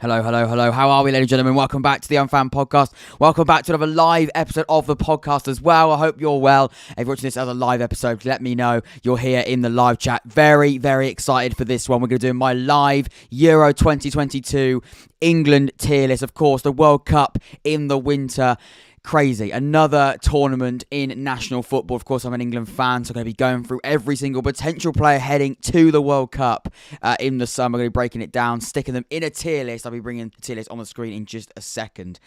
Hello, hello, hello. How are we, ladies and gentlemen? Welcome back to the Unfan Podcast. Welcome back to another live episode of the podcast as well. I hope you're well. If you're watching this as a live episode, let me know you're here in the live chat. Very, very excited for this one. We're going to do my live Euro 2022 England tier list. Of course, the World Cup in the winter. Crazy. Another tournament in national football. Of course, I'm an England fan, so I'm going to be going through every single potential player heading to the World Cup in the summer. I'm going to be breaking it down, sticking them in a tier list. I'll be bringing the tier list on the screen in just a second.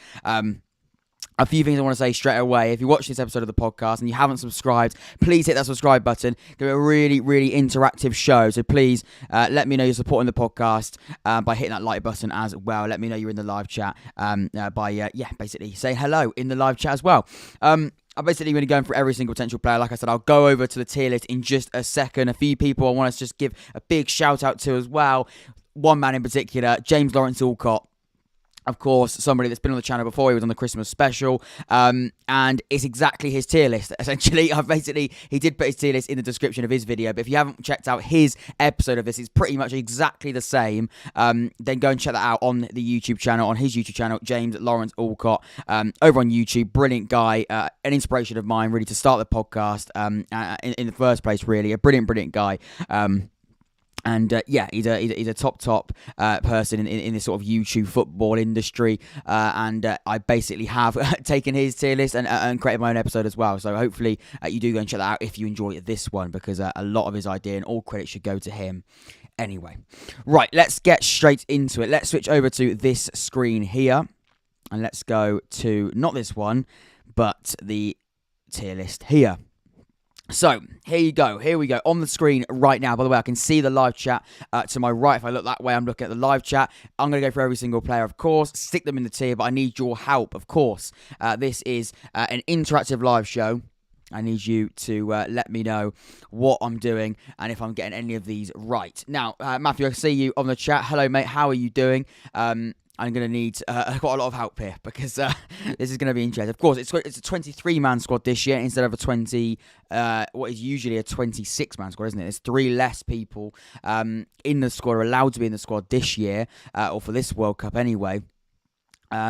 A few things I want to say straight away. If you watch this episode of the podcast and you haven't subscribed, please hit that subscribe button. It's a really, really interactive show. So please let me know you're supporting the podcast by hitting that like button as well. Let me know you're in the live chat by basically saying hello in the live chat as well. I'm basically going to be going through every single potential player. Like I said, I'll go over to the tier list in just a second. A few people I want to just give a big shout out to as well. One man in particular, James Lawrence Alcott. Of course, somebody that's been on the channel before. He was on the Christmas special, and it's exactly his tier list. Essentially, he did put his tier list in the description of his video, but if you haven't checked out his episode of this, it's pretty much exactly the same. Then go and check that out on the YouTube channel, on his YouTube channel, James Lawrence Alcott, over on YouTube. Brilliant guy, an inspiration of mine, really, to start the podcast in the first place, really. A brilliant guy. He's a top person in this sort of YouTube football industry, and I basically have taken his tier list and created my own episode as well. So hopefully you do go and check that out if you enjoy this one, because a lot of his idea and all credit should go to him. Anyway, right, let's get straight into it. Let's switch over to this screen here, and let's go to not this one, but the tier list here. So, here you go. Here we go. On the screen right now. By the way, I can see the live chat to my right. If I look that way, I'm looking at the live chat. I'm going to go for every single player, of course. Stick them in the tier, but I need your help, of course. This is an interactive live show. I need you to let me know what I'm doing and if I'm getting any of these right. Now, Matthew, I see you on the chat. Hello, mate. How are you doing? I'm going to need quite a lot of help here, because this is going to be interesting. Of course, it's a 23-man squad this year instead of a 20, what is usually a 26-man squad, isn't it? There's 3 less people in the squad, or allowed to be in the squad this year, or for this World Cup anyway.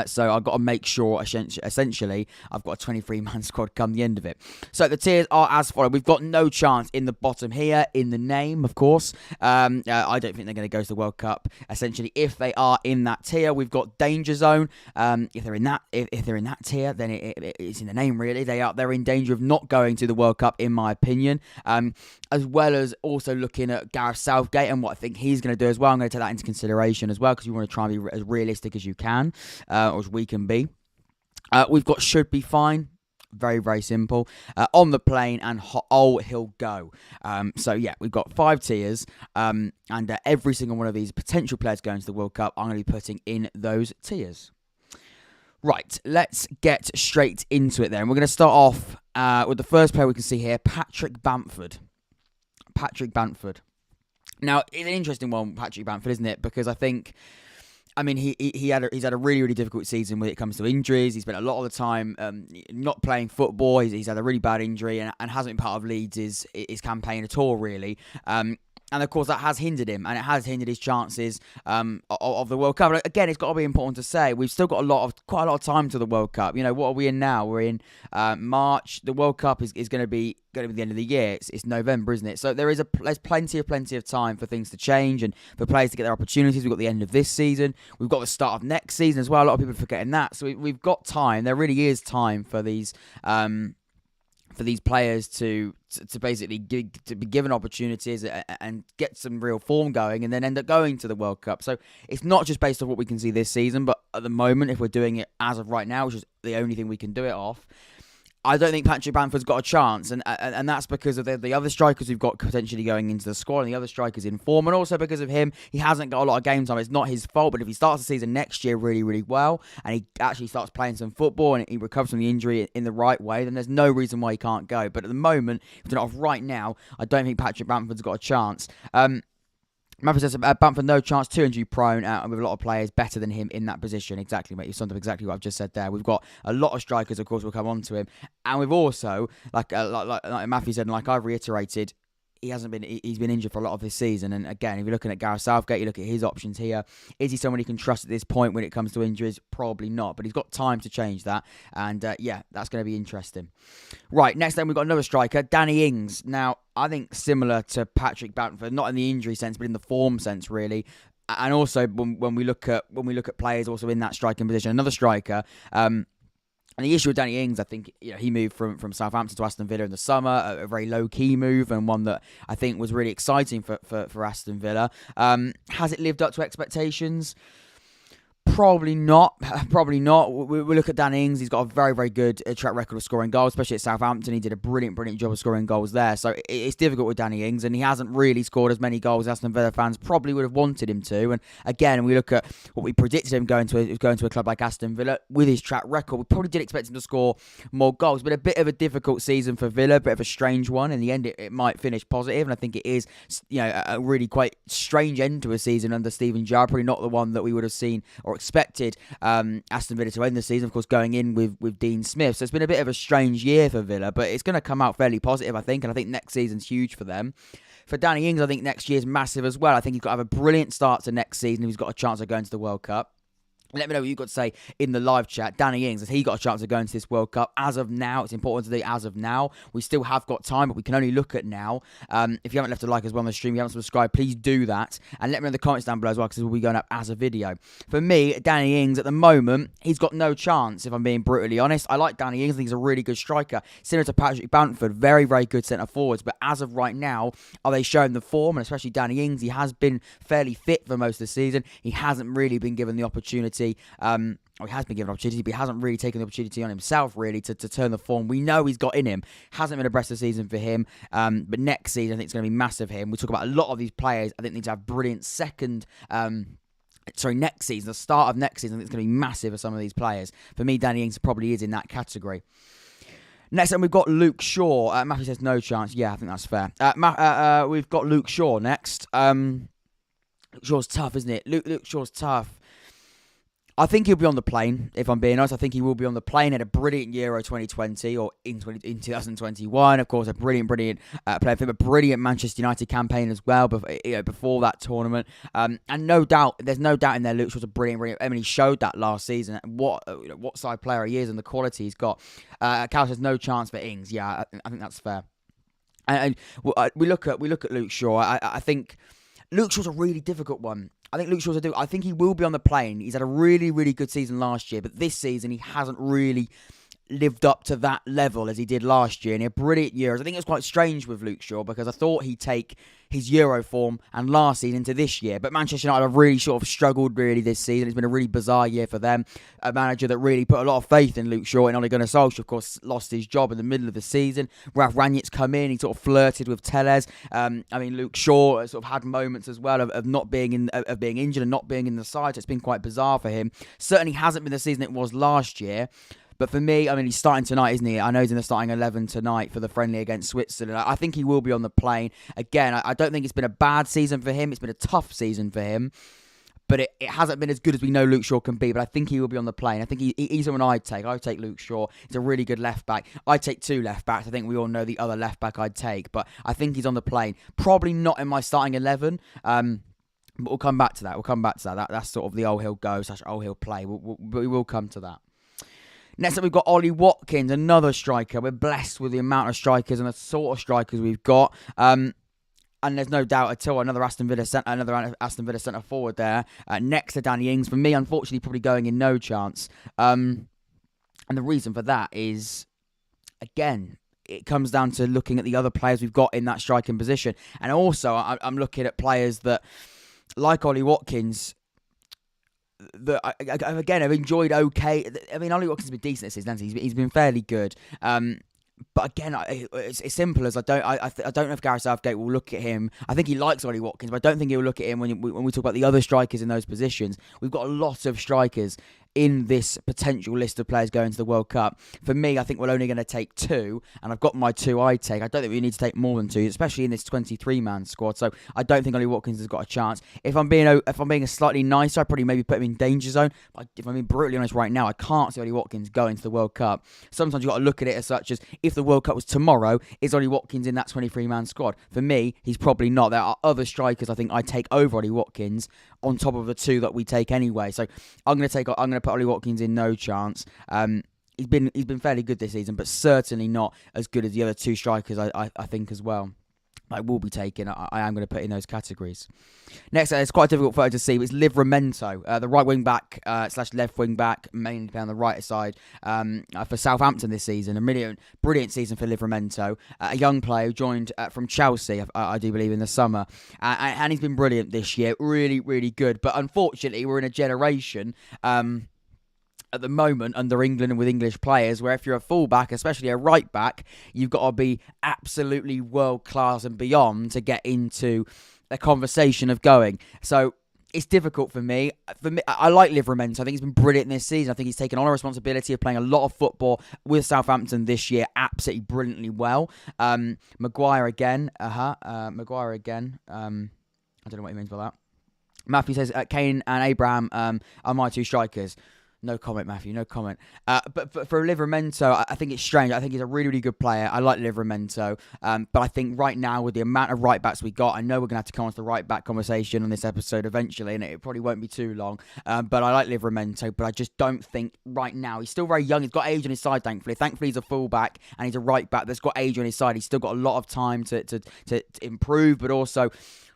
So I've got to make sure, essentially, I've got a 23-man squad come the end of it. So the tiers are as follows. We've got no chance in the bottom here, in the name, of course. I don't think they're going to go to the World Cup. Essentially, if they are in that tier, we've got danger zone. If they're in that tier, then it's in the name, really. They're in danger of not going to the World Cup, in my opinion. As well as also looking at Gareth Southgate and what I think he's going to do as well. I'm going to take that into consideration as well, because you want to try and be as realistic as you can. Or as we can be. We've got should be fine. Very, very simple. On the plane, and he'll go. We've got 5 tiers. And every single one of these potential players going to the World Cup, I'm going to be putting in those tiers. Right, let's get straight into it then. We're going to start off with the first player we can see here, Patrick Bamford. Now, it's an interesting one, Patrick Bamford, isn't it? Because I think... he's had a really, really difficult season when it comes to injuries. He's spent a lot of the time not playing football. He's had a really bad injury and hasn't been part of Leeds' his campaign at all, really. And of course, that has hindered him, and it has hindered his chances of the World Cup. But again, it's got to be important to say we've still got quite a lot of time to the World Cup. You know, what are we in now? We're in March. The World Cup is going to be the end of the year. It's November, isn't it? So there's plenty of time for things to change and for players to get their opportunities. We've got the end of this season. We've got the start of next season as well. A lot of people are forgetting that. So we've got time. There really is time for these. For these players to basically be given opportunities and get some real form going, and then end up going to the World Cup. So it's not just based on what we can see this season, but at the moment, if we're doing it as of right now, which is the only thing we can do it off, I don't think Patrick Bamford's got a chance, and that's because of the other strikers we've got potentially going into the squad, and the other strikers in form, and also because of him. He hasn't got a lot of game time. It's not his fault, but if he starts the season next year really, really well, and he actually starts playing some football, and he recovers from the injury in the right way, then there's no reason why he can't go. But at the moment, if we're not off right now, I don't think Patrick Bamford's got a chance. Matthew says, Bamford, no chance, too injury prone, and with a lot of players better than him in that position. Exactly, mate. You've summed up exactly what I've just said there. We've got a lot of strikers, of course, we'll come on to him. And we've also, like Matthew said, and like I've reiterated, he's been injured for a lot of this season. And again, if you're looking at Gareth Southgate, you look at his options here. Is he someone you can trust at this point when it comes to injuries? Probably not, but he's got time to change that. And that's going to be interesting. Right, next then we've got another striker, Danny Ings. Now, I think similar to Patrick Bamford, not in the injury sense, but in the form sense, really. And also when we look at players also in that striking position, another striker. And the issue with Danny Ings, I think, he moved from Southampton to Aston Villa in the summer, a very low-key move, and one that I think was really exciting for Aston Villa. Has it lived up to expectations? Probably not. Probably not. We look at Dan Ings. He's got a very, very good track record of scoring goals, especially at Southampton. He did a brilliant, brilliant job of scoring goals there. So it's difficult with Danny Ings, and he hasn't really scored as many goals as Aston Villa fans probably would have wanted him to. And again, we look at what we predicted him going to a club like Aston Villa with his track record. We probably did expect him to score more goals. But a bit of a difficult season for Villa, a bit of a strange one. In the end, it might finish positive, and I think it is, a really quite strange end to a season under Steven Gerrard. Probably not the one that we would have seen or expected Aston Villa to end the season, of course, going in with Dean Smith. So it's been a bit of a strange year for Villa, but it's going to come out fairly positive, I think, and I think next season's huge for them. For Danny Ings, I think next year's massive as well. I think he's got to have a brilliant start to next season if he's got a chance of going to the World Cup. Let me know what you've got to say in the live chat. Danny Ings, has he got a chance of going to this World Cup? As of now, it's important to do as of now. We still have got time, but we can only look at now. If you haven't left a like as well on the stream, you haven't subscribed, please do that. And let me know in the comments down below as well, because we'll be going up as a video. For me, Danny Ings, at the moment, he's got no chance, if I'm being brutally honest. I like Danny Ings. I think he's a really good striker. Similar to Patrick Bamford, very, very good centre-forwards. But as of right now, are they showing the form? And especially Danny Ings, he has been fairly fit for most of the season. He hasn't really been given the opportunity. He has been given an opportunity, but he hasn't really taken the opportunity on himself, really, to turn the form. We know he's got in him. Hasn't been a breast of season for him. But next season, I think it's going to be massive for him. We talk about a lot of these players. I think need to have brilliant next season, the start of next season, I think it's going to be massive for some of these players. For me, Danny Ings probably is in that category. Next up, we've got Luke Shaw. Matthew says no chance. Yeah, I think that's fair. We've got Luke Shaw next. Luke Shaw's tough, isn't it? Luke Shaw's tough. I think he'll be on the plane, if I'm being honest. I think he will be on the plane. Had a brilliant Euro 2020 or in 2021. Of course, a brilliant player for him. A brilliant Manchester United campaign as well before that tournament. And there's no doubt in there Luke Shaw's a brilliant. I mean, he showed that last season. What side player he is and the quality he's got. Cal says no chance for Ings. Yeah, I think that's fair. And we look at Luke Shaw. I think Luke Shaw's a really difficult one. I think Luke Shaw's I think he will be on the plane. He's had a really, really good season last year, but this season he hasn't really lived up to that level as he did last year. And he had brilliant years. I think it was quite strange with Luke Shaw because I thought he'd take his Euro form and last season into this year. But Manchester United have really sort of struggled really this season. It's been a really bizarre year for them. A manager that really put a lot of faith in Luke Shaw and Ole Gunnar Solskjaer, of course, lost his job in the middle of the season. Ralph Rangnick's come in. He sort of flirted with Tellez. Luke Shaw sort of had moments as well of not being of being injured and not being in the side. So it's been quite bizarre for him. Certainly hasn't been the season it was last year. But for me, he's starting tonight, isn't he? I know he's in the starting 11 tonight for the friendly against Switzerland. I think he will be on the plane. Again, I don't think it's been a bad season for him. It's been a tough season for him. But it hasn't been as good as we know Luke Shaw can be. But I think he will be on the plane. I think he's someone I'd take. I'd take Luke Shaw. He's a really good left-back. I'd take two left-backs. I think we all know the other left-back I'd take. But I think he's on the plane. Probably not in my starting 11. But we'll come back to that. That's sort of the Old Hill go / Old Hill play. We will come to that. Next up, we've got Ollie Watkins, another striker. We're blessed with the amount of strikers and the sort of strikers we've got. And there's no doubt at all another Aston Villa centre forward there. Next to Danny Ings. For me, unfortunately, probably going in no chance. And the reason for that is, again, it comes down to looking at the other players we've got in that striking position. And also, I'm looking at players that, like Ollie Watkins, that again I've enjoyed okay. Ollie Watkins has been decent this season, hasn't he? He's been fairly good. But again, it's simple as I don't know if Gareth Southgate will look at him. I think he likes Ollie Watkins, but I don't think he'll look at him when we talk about the other strikers in those positions. We've got a lot of strikers in this potential list of players going to the World Cup. For me, I think we're only going to take 2, and I've got my 2 I take. I don't think we need to take more than 2, especially in this 23-man squad. So I don't think Ollie Watkins has got a chance. If I'm being a slightly nicer, I'd probably maybe put him in danger zone. But if I'm being brutally honest right now, I can't see Ollie Watkins going to the World Cup. Sometimes you've got to look at it as such as, if the World Cup was tomorrow, is Ollie Watkins in that 23-man squad? For me, he's probably not. There are other strikers I think I take over Ollie Watkins on top of the 2 that we take anyway. So I'm going to put Ollie Watkins in, no chance. He's been fairly good this season, but certainly not as good as the other 2 strikers I think as well. I will be taking. I am going to put in those categories. Next, it's quite a difficult photo to see. It's Livramento, the right wing back / left wing back, mainly on the right side for Southampton this season. A brilliant season for Livramento. A young player who joined from Chelsea, I do believe, in the summer, and he's been brilliant this year. Really, really good. But unfortunately, we're in a generation. At the moment, under England and with English players, where if you're a fullback, especially a right back, you've got to be absolutely world class and beyond to get into a conversation of going. So it's difficult for me. I like Livramento. I think he's been brilliant this season. I think he's taken on a responsibility of playing a lot of football with Southampton this year, absolutely brilliantly well. Maguire again. Maguire again. I don't know what he means by that. Matthew says Kane and Abraham are my 2 strikers. No comment, Matthew. No comment. But for Livramento, I think it's strange. I think he's a really, really good player. I like Livramento. But I think right now, with the amount of right backs we got, I know we're going to have to come on to the right back conversation on this episode eventually, and it probably won't be too long. But I like Livramento, but I just don't think right now. He's still very young. He's got age on his side, thankfully. Thankfully, he's a full back and he's a right back that's got age on his side. He's still got a lot of time to improve, but also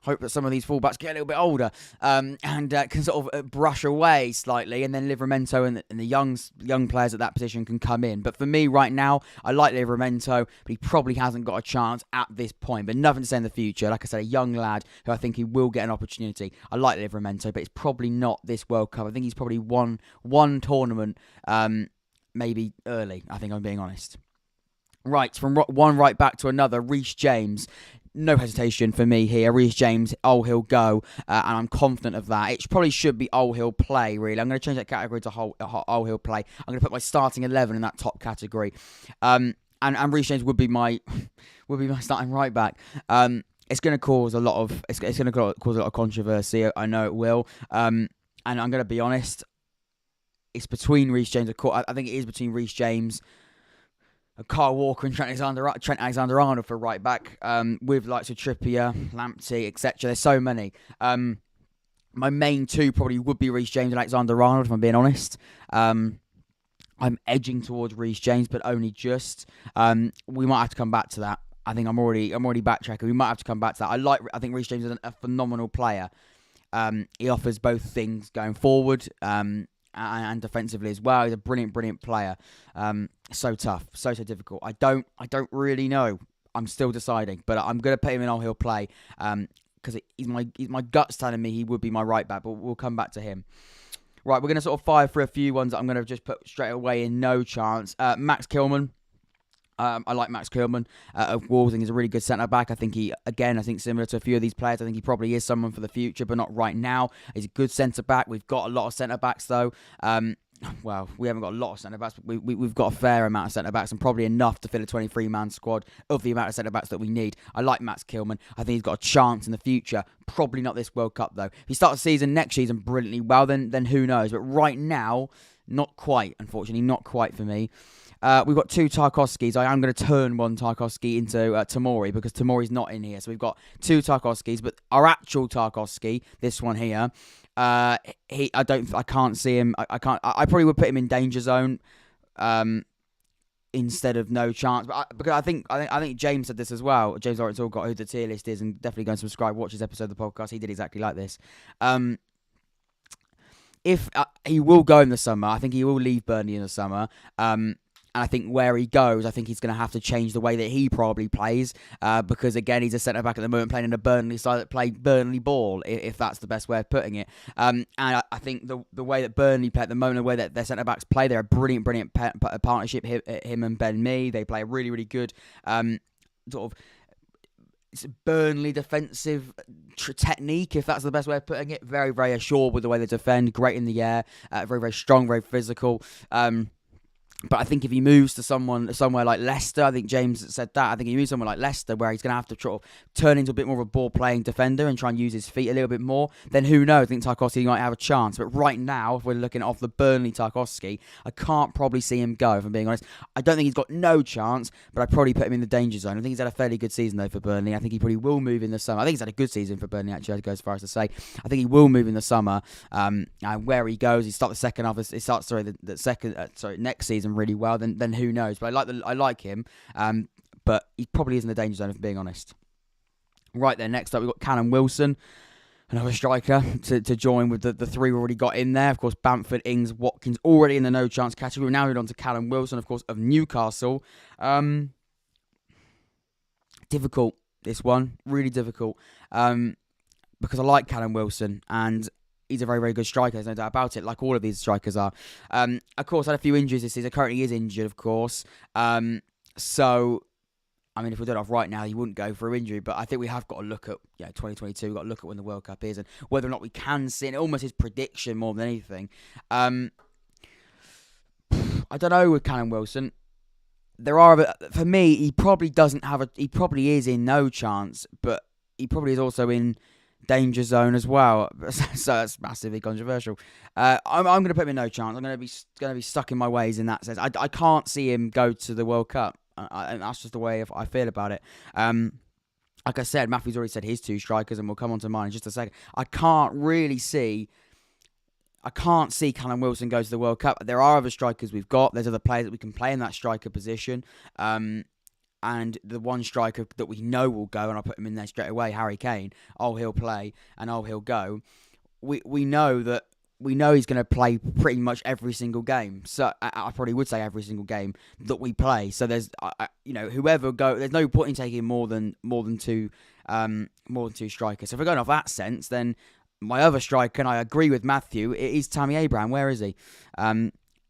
hope that some of these fullbacks get a little bit older and can sort of brush away slightly, and then Livramento and the young players at that position can come in. But for me right now, I like Livramento, but he probably hasn't got a chance at this point. But nothing to say in the future. Like I said, a young lad who I think he will get an opportunity. I like Livramento, but it's probably not this World Cup. I think he's probably won one tournament, maybe early, I think I'm being honest. Right, from one right back to another, Reece James. No hesitation for me here. Reece James, he'll go, and I'm confident of that. It probably should be he'll play, really. I'm going to change that category to he'll play. I'm going to put my starting 11 in that top category. And Reece James would be my starting right back. It's going to cause a lot of controversy. I know it will. And I'm going to be honest. It's between Reece James. I think it is between Reece James, Kyle Walker and Trent Alexander-Arnold for right back, with likes of Trippier, Lamptey, etc. There's so many. My main 2 probably would be Reece James and Alexander-Arnold, if I'm being honest. I'm edging towards Reece James, but only just. We might have to come back to that. I think I'm already backtracking. We might have to come back to that. I think Reece James is a phenomenal player. He offers both things going forward, and defensively as well. He's a brilliant player. So tough, so difficult. I don't really know. I'm still deciding, but I'm gonna put him in. He'll play because he's my gut's telling me he would be my right back, but we'll come back to him. Right, we're gonna sort of fire through a few ones that I'm gonna just put straight away in. No chance. Max Kilman. I like Max Kilman of Wolves. I think he's a really good centre-back. I think similar to a few of these players, I think he probably is someone for the future, but not right now. He's a good centre-back. We've got a lot of centre-backs, though. Well, we haven't got a lot of centre-backs, but we've got a fair amount of centre-backs, and probably enough to fill a 23-man squad of the amount of centre-backs that we need. I like Max Kilman. I think he's got a chance in the future. Probably not this World Cup, though. If he starts the season next season brilliantly well, then who knows? But right now, not quite, unfortunately. Not quite for me. We've got 2 Tarkowskis. I am going to turn one Tarkowski into Tomori because Tomori's not in here. So we've got 2 Tarkowskis, but our actual Tarkowski, this one here, I can't see him. I probably would put him in danger zone instead of no chance. But because I think James said this as well. James Lawrence all got who the tier list is, and definitely go and subscribe. Watch his episode of the podcast. He did exactly like this. If he will go in the summer, I think he will leave Burnley in the summer. And I think where he goes, I think he's going to have to change the way that he probably plays because, again, he's a centre-back at the moment playing in a Burnley side that play Burnley ball, if that's the best way of putting it. And I think the way that Burnley play at the moment, the way that their centre-backs play, they're a brilliant partnership, him and Ben Mee. They play a really, really good sort of Burnley defensive technique, if that's the best way of putting it. Very, very assured with the way they defend. Great in the air. Very, very strong, very physical. But I think if he moves to somewhere like Leicester, I think James said that. I think he moves somewhere like Leicester, where he's going to have to sort of turn into a bit more of a ball-playing defender and try and use his feet a little bit more. Then who knows? I think Tarkowski might have a chance. But right now, if we're looking off the Burnley Tarkowski, I can't probably see him go, if I'm being honest. I don't think he's got no chance, but I'd probably put him in the danger zone. I think he's had a fairly good season, though, for Burnley. I think he probably will move in the summer. I think he's had a good season for Burnley, actually, I'd go as far as to say. I think he will move in the summer. And where he goes, he starts the second half. He starts, next season really well. Then who knows? But I like him. But he probably is in the danger zone, if I'm being honest. Right then, next up we've got Callum Wilson, another striker to join with the three we already got in there. Of course, Bamford, Ings, Watkins already in the no chance category. We're now moving on to Callum Wilson, of course, of Newcastle. Difficult, this one, really difficult. Because I like Callum Wilson and he's a very, very good striker, there's no doubt about it, like all of these strikers are. Of course, had a few injuries this season. Currently is injured, of course. So, I mean, if we did it off right now, he wouldn't go for injury. But I think we have got to look at 2022. We've got to look at when the World Cup is and whether or not we can see it. Almost his prediction more than anything. I don't know with Callum Wilson. For me, he probably doesn't have he probably is in no chance, but he probably is also in danger zone as well, so that's massively controversial. I'm going to put him in no chance. I'm going to be stuck in my ways in that sense. I can't see him go to the World Cup. And that's just the way I feel about it. Like I said, Matthew's already said his two strikers, and we'll come on to mine in just a second. I can't see Callum Wilson go to the World Cup. There are other strikers we've got. There's other players that we can play in that striker position. And the one striker that we know will go, and I'll put him in there straight away, Harry Kane. He'll play, and he'll go. We know he's going to play pretty much every single game. So I probably would say every single game that we play. So there's, whoever go, there's no point in taking more than two strikers. So if we're going off that sense, then my other striker, and I agree with Matthew, it is Tammy Abraham. Where is he?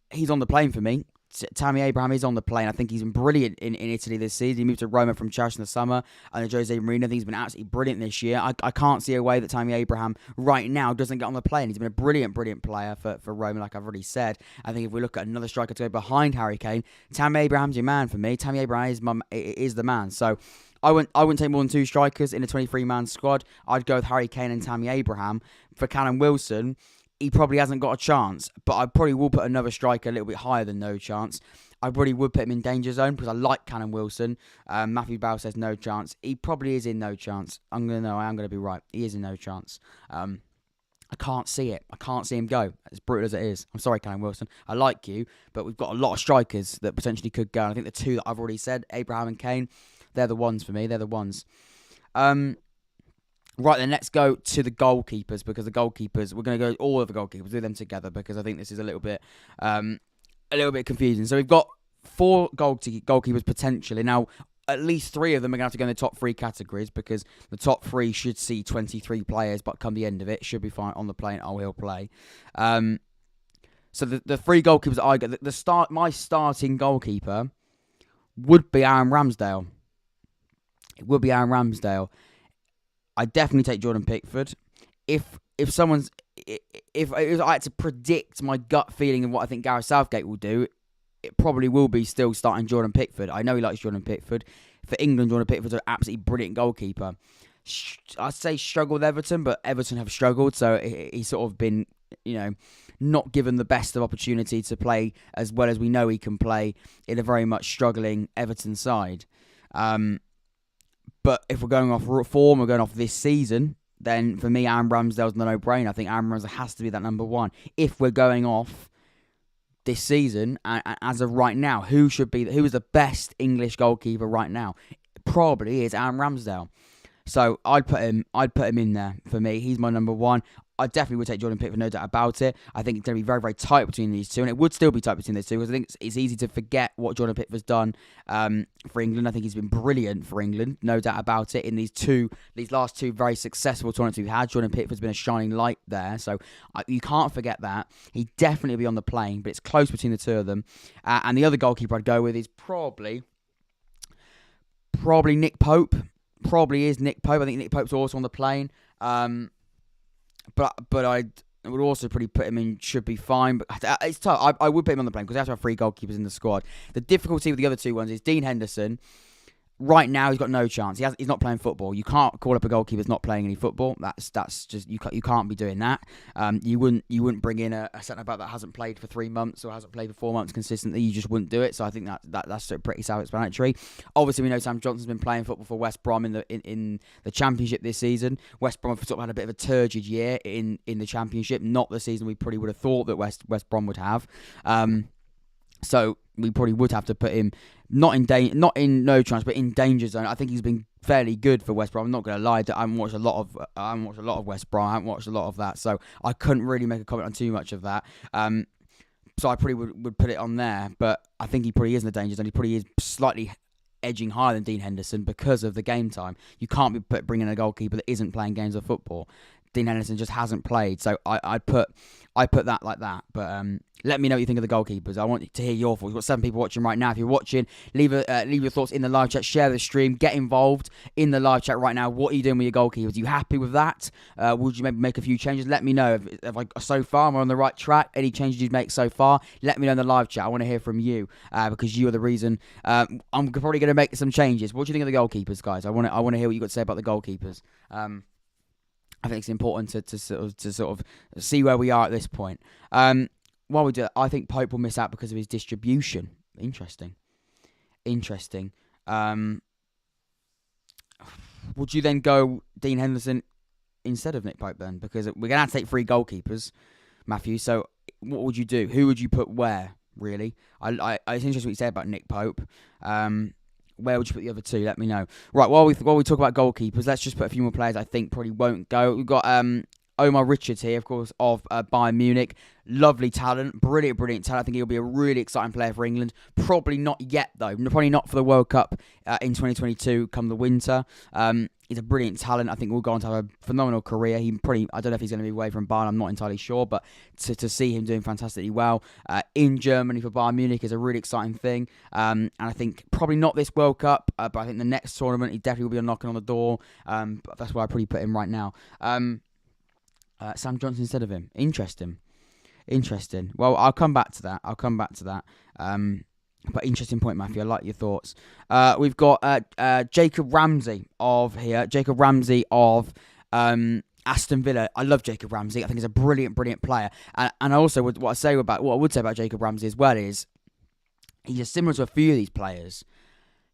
He's on the plane for me. Tammy Abraham is on the plane. I think he's been brilliant in Italy this season. He moved to Roma from Chelsea in the summer under Jose Mourinho. I think he's been absolutely brilliant this year. I can't see a way that Tammy Abraham right now doesn't get on the plane. He's been a brilliant, brilliant player for Roma, like I've already said. I think if we look at another striker to go behind Harry Kane, Tammy Abraham's your man for me. Tammy Abraham is the man. So I wouldn't take more than two strikers in a 23-man squad. I'd go with Harry Kane and Tammy Abraham. For Callum Wilson, he probably hasn't got a chance, but I probably will put another striker a little bit higher than no chance. I probably would put him in danger zone because I like Callum Wilson. Matthew Bow says no chance. He probably is in no chance. I am going to be right. He is in no chance. I can't see it. I can't see him go, as brutal as it is. I'm sorry, Callum Wilson. I like you, but we've got a lot of strikers that potentially could go. And I think the two that I've already said, Abraham and Kane, they're the ones for me. They're the ones. Right, then let's go to the goalkeepers, because the goalkeepers, we're going to go all of the goalkeepers, do them together, because I think this is a little bit confusing. So we've got 4 goalkeepers potentially. Now, at least 3 of them are going to have to go in the top 3 categories, because the top 3 should see 23 players, but come the end of it, should be fine on the plane. He'll play. So the 3 goalkeepers that I get, my starting goalkeeper would be Aaron Ramsdale. It would be Aaron Ramsdale. I definitely take Jordan Pickford. If I had to predict my gut feeling of what I think Gareth Southgate will do, it probably will be still starting Jordan Pickford. I know he likes Jordan Pickford. For England, Jordan Pickford's an absolutely brilliant goalkeeper. I'd say struggled with Everton, but Everton have struggled, so he's sort of been, not given the best of opportunity to play as well as we know he can play in a very much struggling Everton side. But if we're going off form, we're going off this season, then for me, Aaron Ramsdale's the no-brainer. I think Aaron Ramsdale has to be that number 1. If we're going off this season, and as of right now, who is the best English goalkeeper right now? It probably is Aaron Ramsdale. So I'd put him in there for me. He's my number 1. I definitely would take Jordan Pickford, no doubt about it. I think it's going to be very, very tight between these two, and it would still be tight between these two, because I think it's easy to forget what Jordan Pickford's done for England. I think he's been brilliant for England, no doubt about it. In these last 2 very successful tournaments we've had, Jordan Pickford's been a shining light there, so you can't forget that. He'd definitely be on the plane, but it's close between the 2 of them. And the other goalkeeper I'd go with is probably Nick Pope. probably is Nick Pope. I think Nick Pope's also on the plane. But I would also pretty put him in, should be fine. But it's tough. I would put him on the plane because they have to have 3 goalkeepers in the squad. The difficulty with the other 2 ones is Dean Henderson. Right now, he's got no chance. He's not playing football. You can't call up a goalkeeper that's not playing any football. That's just you can't be doing that. You wouldn't bring in a centre back that hasn't played for 3 months or hasn't played for 4 months consistently. You just wouldn't do it. So I think that's sort of pretty self-explanatory. Obviously, we know Sam Johnson's been playing football for West Brom in the Championship this season. West Brom have sort of had a bit of a turgid year in the Championship. Not the season we probably would have thought that West Brom would have. So we probably would have to put him not in no chance, but in danger zone. I think he's been fairly good for West Brom. I'm not going to lie, I haven't watched a lot of West Brom. I haven't watched a lot of that, so I couldn't really make a comment on too much of that. So I probably would put it on there, but I think he probably is in the danger zone. He probably is slightly edging higher than Dean Henderson because of the game time. You can't be bringing a goalkeeper that isn't playing games of football. Dean Henderson just hasn't played, so I put that like that. But let me know what you think of the goalkeepers. I want to hear your thoughts. We've got 7 people watching right now. If you're watching, leave your thoughts in the live chat. Share the stream. Get involved in the live chat right now. What are you doing with your goalkeepers? Are you happy with that? Would you maybe make a few changes? Let me know. If so far, am I on the right track? Any changes you'd make so far? Let me know in the live chat. I want to hear from you because you are the reason. I'm probably going to make some changes. What do you think of the goalkeepers, guys? I want to hear what you got to say about the goalkeepers. I think it's important to sort of see where we are at this point. While we do that, I think Pope will miss out because of his distribution. Interesting. Would you then go Dean Henderson instead of Nick Pope then? Because we're going to have to take 3 goalkeepers, Matthew. So what would you do? Who would you put where, really? It's interesting what you said about Nick Pope. Where would you put the other 2? Let me know. Right, while we talk about goalkeepers, let's just put a few more players I think probably won't go. We've got Omar Richards here, of course, of Bayern Munich. Lovely talent. Brilliant talent. I think he'll be a really exciting player for England. Probably not yet, though. Probably not for the World Cup in 2022 come the winter. He's a brilliant talent. I think we'll go on to have a phenomenal career. I don't know if he's going to be away from Bayern. I'm not entirely sure. But to see him doing fantastically well in Germany for Bayern Munich is a really exciting thing. And I think probably not this World Cup, but I think the next tournament he definitely will be knocking on the door. But that's why I probably put him right now. Sam Johnson instead of him. Interesting. Well, I'll come back to that. But interesting point, Matthew. I like your thoughts. We've got Jacob Ramsey of Aston Villa. I love Jacob Ramsey. I think he's a brilliant player. And also, what I would say about Jacob Ramsey as well is he's similar to a few of these players.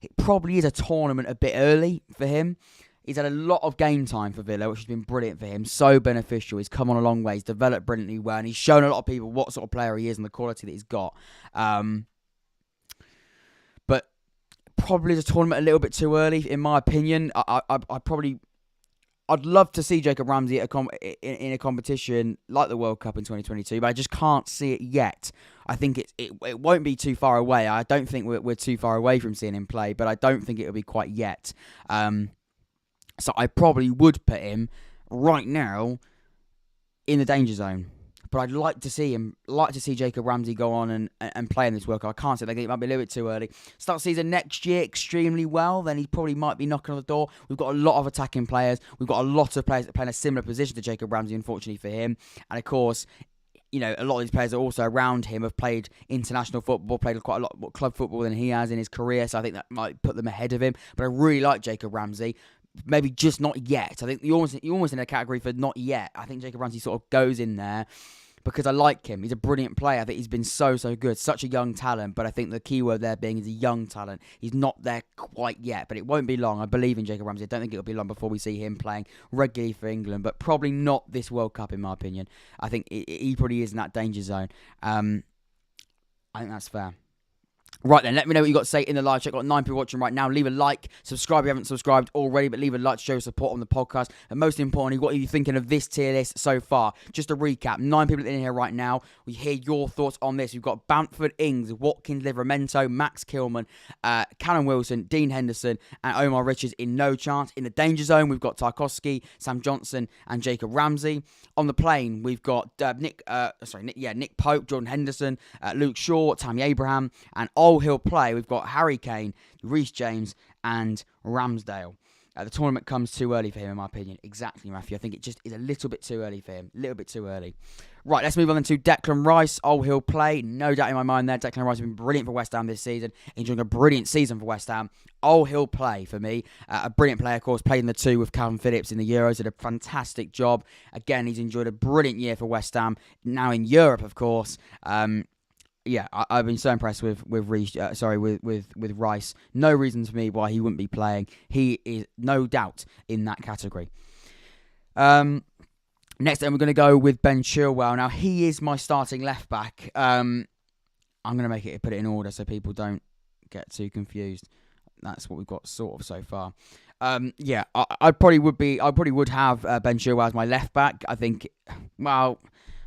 It probably is a tournament a bit early for him. He's had a lot of game time for Villa, which has been brilliant for him. So beneficial. He's come on a long way. He's developed brilliantly well. And he's shown a lot of people what sort of player he is and the quality that he's got. But probably the tournament a little bit too early, in my opinion. I'd love to see Jacob Ramsey in a competition like the World Cup in 2022, but I just can't see it yet. I think it won't be too far away. I don't think we're too far away from seeing him play, but I don't think it'll be quite yet. So I probably would put him right now in the danger zone. But I'd like to see Jacob Ramsey go on and play in this World Cup. I can't say that it might be a little bit too early. Start season next year extremely well, then he probably might be knocking on the door. We've got a lot of attacking players. We've got a lot of players that play in a similar position to Jacob Ramsey, unfortunately for him. And of course, you know, a lot of these players are also around him have played international football, played quite a lot more club football than he has in his career. So I think that might put them ahead of him. But I really like Jacob Ramsey. Maybe just not yet. I think you're almost in a category for not yet. I think Jacob Ramsey sort of goes in there because I like him. He's a brilliant player. I think he's been so good. Such a young talent. But I think the key word there being is a young talent. He's not there quite yet, but it won't be long. I believe in Jacob Ramsey. I don't think it'll be long before we see him playing regularly for England, but probably not this World Cup, in my opinion. I think he probably is in that danger zone. I think that's fair. Right then, let me know what you got to say in the live chat. Got 9 people watching right now. Leave a like, subscribe if you haven't subscribed already, but leave a like to show support on the podcast. And most importantly, what are you thinking of this tier list so far? Just a recap, 9 people in here right now. We hear your thoughts on this. We've got Bamford, Ings, Watkins, Livramento, Max Kilman, Callum Wilson, Dean Henderson, and Omar Richards in no chance. In the danger zone, we've got Tarkowski, Sam Johnson, and Jacob Ramsey. On the plane, we've got Nick Pope, Jordan Henderson, Luke Shaw, Tammy Abraham, and he'll play. We've got Harry Kane, Reece James, and Ramsdale. The tournament comes too early for him, in my opinion. Exactly, Matthew. I think it just is a little bit too early for him. A little bit too early. Right, let's move on then to Declan Rice. Oh, he'll play. No doubt in my mind there. Declan Rice has been brilliant for West Ham this season. Enjoying a brilliant season for West Ham. Oh, he'll play for me. A brilliant player, of course. Played in the 2 with Calvin Phillips in the Euros. Did a fantastic job. Again, he's enjoyed a brilliant year for West Ham. Now in Europe, of course. Yeah, I've been so impressed with Rice. No reason for me why he wouldn't be playing. He is no doubt in that category. Next, then we're going to go with Ben Chilwell. Now he is my starting left back. I'm going to put it in order so people don't get too confused. That's what we've got sort of so far. I probably would have Ben Chilwell as my left back. I think. Well,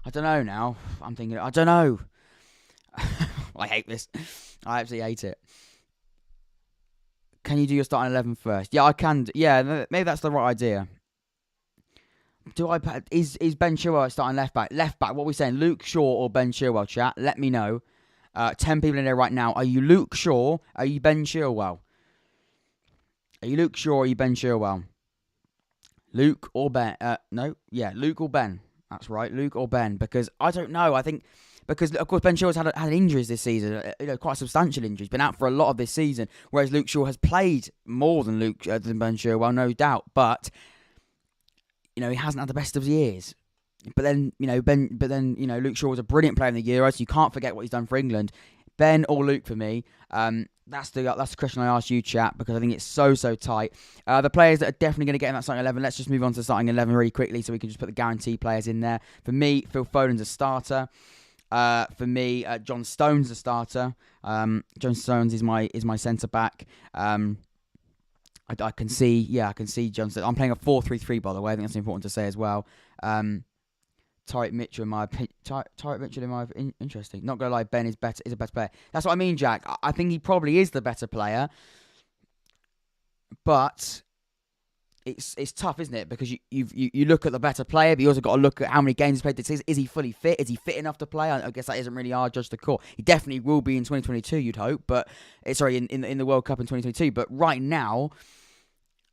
I don't know now. I'm thinking. I don't know. I hate this. I absolutely hate it. Can you do your starting 11 first? Yeah, I can. Yeah, maybe that's the right idea. Is Ben Chilwell starting left back? Left back. What are we saying? Luke Shaw or Ben Chilwell? Chat. Let me know. 10 people in there right now. Are you Luke Shaw? Are you Ben Chilwell? Are you Luke Shaw or are you Ben Chilwell? Luke or Ben? No. Yeah, Luke or Ben. That's right. Luke or Ben. Because I don't know. I think. Because, of course, Ben Chilwell's had injuries this season, quite substantial injuries. Been out for a lot of this season, whereas Luke Shaw has played more than Ben Chilwell, no doubt. But, he hasn't had the best of years. But then, Luke Shaw was a brilliant player in the Euros, so you can't forget what he's done for England. Ben or Luke for me. That's the question I asked you, chat, because I think it's so tight. The players that are definitely going to get in that starting 11, let's just move on to starting 11 really quickly so we can just put the guaranteed players in there. For me, Phil Foden's a starter. For me, John Stones a starter. John Stones is my centre back. I can see John Stones. I'm playing a 4-3-3, by the way. I think that's important to say as well. Tyreek Mitchell, in my opinion, interesting. Not gonna lie, Ben is a better player. That's what I mean, Jack. I think he probably is the better player, but it's tough, isn't it? Because you look at the better player, but you also got to look at how many games he's played this season. Is he fully fit? Is he fit enough to play? I guess that isn't really our judge to call. He definitely will be in 2022, you'd hope. But in the World Cup in 2022. But right now,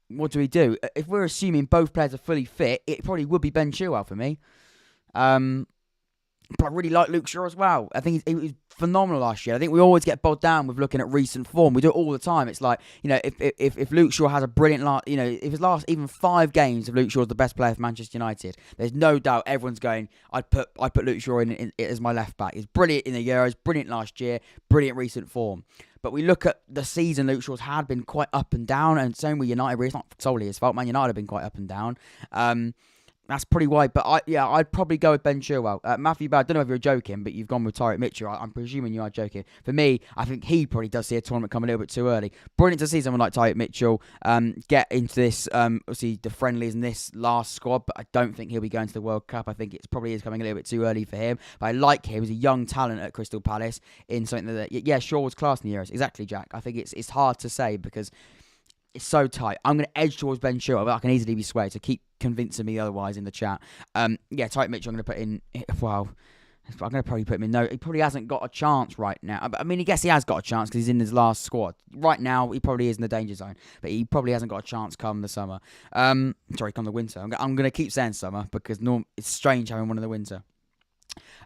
what do we do? If we're assuming both players are fully fit, it probably would be Ben Chilwell for me. But I really like Luke Shaw as well. I think he was phenomenal last year. I think we always get bogged down with looking at recent form. We do it all the time. It's like, if Luke Shaw has a brilliant if his last even 5 games of Luke Shaw is the best player for Manchester United, there's no doubt everyone's going, I'd put Luke Shaw in as my left back. He's brilliant in the Euros, brilliant last year, brilliant recent form. But we look at the season Luke Shaw's had been quite up and down, and same with United, where it's not solely his fault. Man United have been quite up and down. That's pretty wide, but I'd probably go with Ben Chilwell. Matthew, I don't know if you're joking, but you've gone with Tyreek Mitchell. I'm presuming you are joking. For me, I think he probably does see a tournament come a little bit too early. Brilliant to see someone like Tyreek Mitchell get into this, obviously the friendlies in this last squad, but I don't think he'll be going to the World Cup. I think it probably is coming a little bit too early for him. But I like him. He's a young talent at Crystal Palace in something that, Shaw was class in the Euros. Exactly, Jack. I think it's hard to say because it's so tight. I'm going to edge towards Ben Chilwell, but I can easily be swayed, so keep convincing me otherwise in the chat. Tyreek Mitchell, I'm going to put in, I'm going to probably put him in. No, he probably hasn't got a chance right now. I mean, I guess he has got a chance because he's in his last squad. Right now, he probably is in the danger zone, but he probably hasn't got a chance come the summer. Come the winter. I'm going to keep saying summer because it's strange having one in the winter.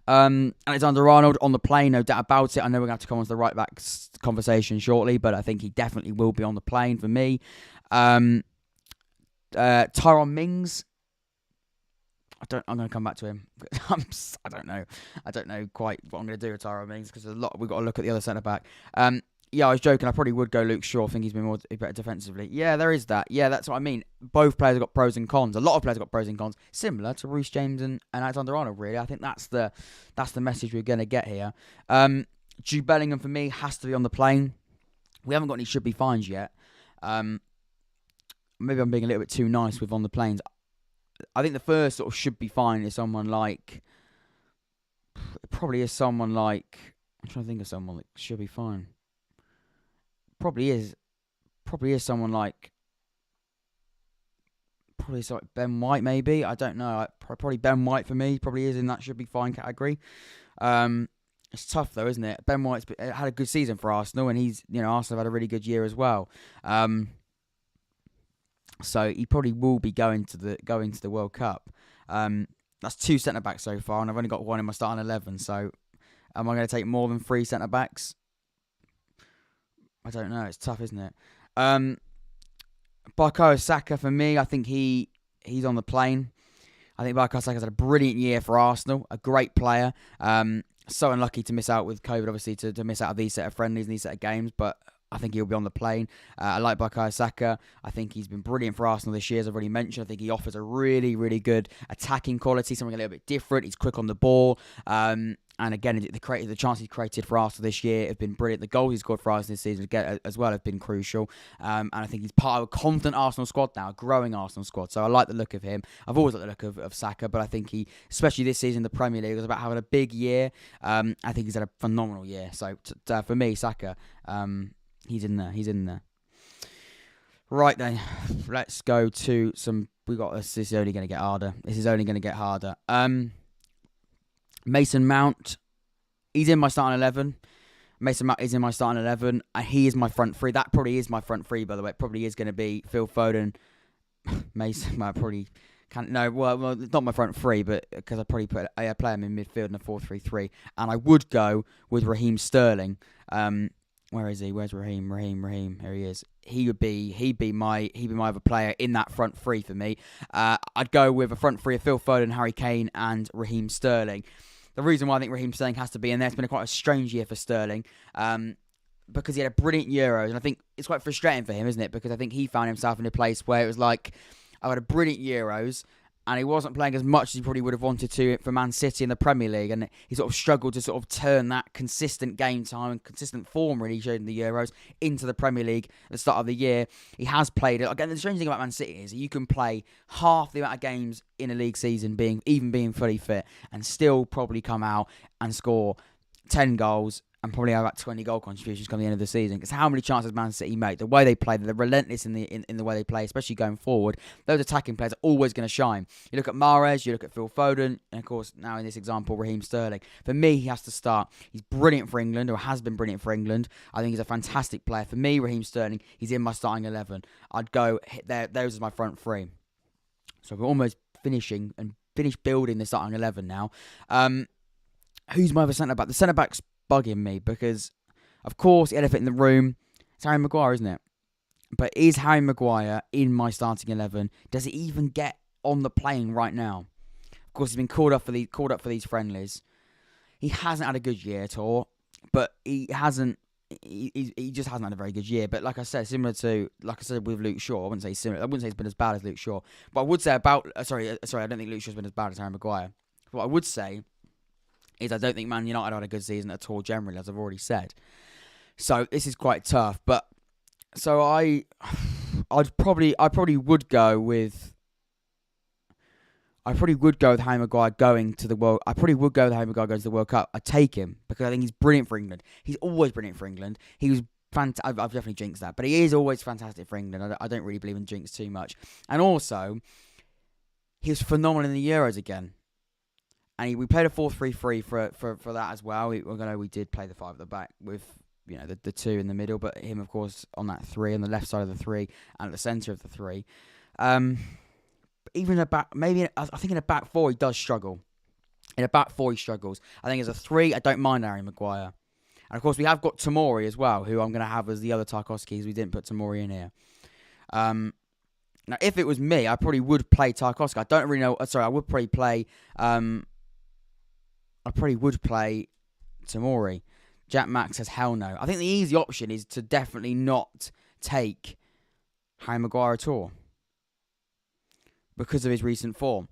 Alexander-Arnold on the plane, no doubt about it. I know we're going to have to come on to the right back conversation shortly, but I think he definitely will be on the plane for me. Tyrone Mings, I'm going to come back to him. I don't know quite what I'm going to do with Tyrone Mings because we've got to look at the other centre back. I was joking. I probably would go Luke Shaw. I think he's been better defensively. Yeah, there is that. Yeah, that's what I mean. Both players have got pros and cons. A lot of players have got pros and cons, similar to Reece James and Alexander-Arnold. Really, I think that's the message we're going to get here. Jude Bellingham for me has to be on the plane. We haven't got any should be fines yet. Maybe I'm being a little bit too nice with on the planes. I think the first sort of should be fine is someone like. It probably is someone like. I'm trying to think of someone that should be fine. Probably is someone like. Probably it's like Ben White, maybe. I don't know. Probably Ben White for me. Probably is in that should be fine category. It's tough though, isn't it? Ben White's had a good season for Arsenal, and Arsenal have had a really good year as well. So he probably will be going to the World Cup. That's 2 centre backs so far, and I've only got 1 in my starting 11. So am I going to take more than 3 centre backs? I don't know. It's tough, isn't it? Bukayo Saka for me. I think he's on the plane. I think Bukayo Saka's had a brilliant year for Arsenal. A great player. So unlucky to miss out with COVID, obviously, to miss out of these set of friendlies and these set of games, but I think he'll be on the plane. I like Bukayo Saka. I think he's been brilliant for Arsenal this year, as I've already mentioned. I think he offers a really, really good attacking quality, something a little bit different. He's quick on the ball. And again, the chances he's created for Arsenal this year have been brilliant. The goals he's scored for Arsenal this season as well have been crucial. And I think he's part of a confident Arsenal squad now, a growing Arsenal squad. So I like the look of him. I've always liked the look of Saka, but I think he, especially this season in the Premier League, was about having a big year. I think he's had a phenomenal year. So for me, Saka, he's in there. He's in there. Right then, let's go to some. We got this. This is only going to get harder. Mason Mount, he's in my starting 11. Mason Mount is in my starting 11. And he is my front three. That probably is my front three, by the way. It probably is going to be Phil Foden. Mason Mount probably can't. No, well, it's not my front three, but because I probably play him in midfield in a 4-3-3. And I would go with Raheem Sterling. Where is he? Where's Raheem? Raheem. Here he is. He'd be my other player in that front three for me. I'd go with a front three of Phil Foden, Harry Kane, and Raheem Sterling. The reason why I think Raheem Sterling has to be in there, it's been quite a strange year for Sterling, because he had a brilliant Euros, and I think it's quite frustrating for him, isn't it? Because I think he found himself in a place where it was like, I had a brilliant Euros, and he wasn't playing as much as he probably would have wanted to for Man City in the Premier League, and he sort of struggled to sort of turn that consistent game time and consistent form really showed in the Euros into the Premier League at the start of the year. He has played it. Again, the strange thing about Man City is you can play half the amount of games in a league season being fully fit and still probably come out and score 10 goals and probably have about 20 goal contributions come the end of the season. Because how many chances Man City make? The way they play, they're relentless in the way they play, especially going forward. Those attacking players are always going to shine. You look at Mahrez, you look at Phil Foden, and of course, now in this example, Raheem Sterling. For me, he has to start. He's brilliant for England, or has been brilliant for England. I think he's a fantastic player. For me, Raheem Sterling, he's in my starting 11. I'd go there. Those are my front three. So we're almost finished building the starting 11 now. Who's my other centre-back? The centre-back's bugging me because, of course, the elephant in the room, it's Harry Maguire, isn't it? But is Harry Maguire in my starting 11? Does he even get on the plane right now? Of course, he's been called up for these friendlies. He hasn't had a good year at all, but he just hasn't had a very good year. But like I said, with Luke Shaw, I wouldn't say similar. I wouldn't say it's been as bad as Luke Shaw, but I would say about I don't think Luke Shaw's been as bad as Harry Maguire. What I would say is I don't think Man United had a good season at all generally, as I've already said. So this is quite tough. But so I probably would go with Harry Maguire going to the World. I probably would go with Harry Maguire going to the World Cup. I'd take him because I think he's brilliant for England. He's always brilliant for England. He was fantastic. I've definitely jinxed that, but he is always fantastic for England. I don't really believe in jinx too much. And also, he was phenomenal in the Euros again. And we played a 4-3-3 for that as well. We did play the 5 at the back with the 2 in the middle, but him of course on that 3 on the left side of the 3 and at the centre of the 3. Even I think in a back 4 he does struggle. In a back 4 he struggles. I think as a 3 I don't mind Harry Maguire. And of course we have got Tomori as well, who I'm going to have as the other Tarkowski, because we didn't put Tomori in here. Now if it was me, I probably would play Tarkowski. I don't really know. Sorry, I would probably play. I probably would play Tomori. Jack Max says hell no. I think the easy option is to definitely not take Harry Maguire at all because of his recent form.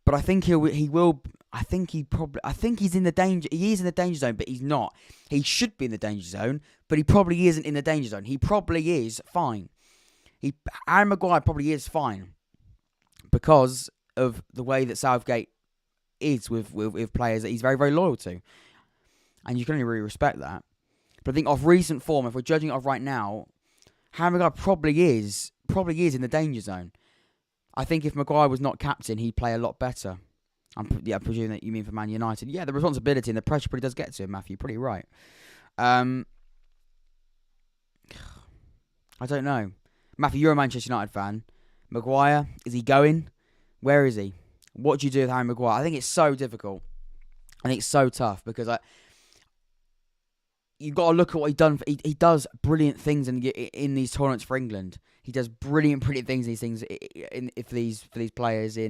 But I think he will. I think he's in the danger. He is in the danger zone, but he's not. He should be in the danger zone, but he probably isn't in the danger zone. He probably is fine. Harry Maguire probably is fine because of the way that Southgate is with players that he's very, very loyal to. And you can only really respect that. But I think of recent form, if we're judging it off right now, Harry Maguire probably is in the danger zone. I think if Maguire was not captain, he'd play a lot better. I'm presuming that you mean for Man United. Yeah, the responsibility and the pressure probably does get to him, Matthew. Pretty right. I don't know. Matthew, you're a Manchester United fan. Maguire, is he going? Where is he? What do you do with Harry Maguire? I think it's so difficult. I think it's so tough because you've got to look at what he's done. He does brilliant things in these tournaments for England. He does brilliant things. These things for these players for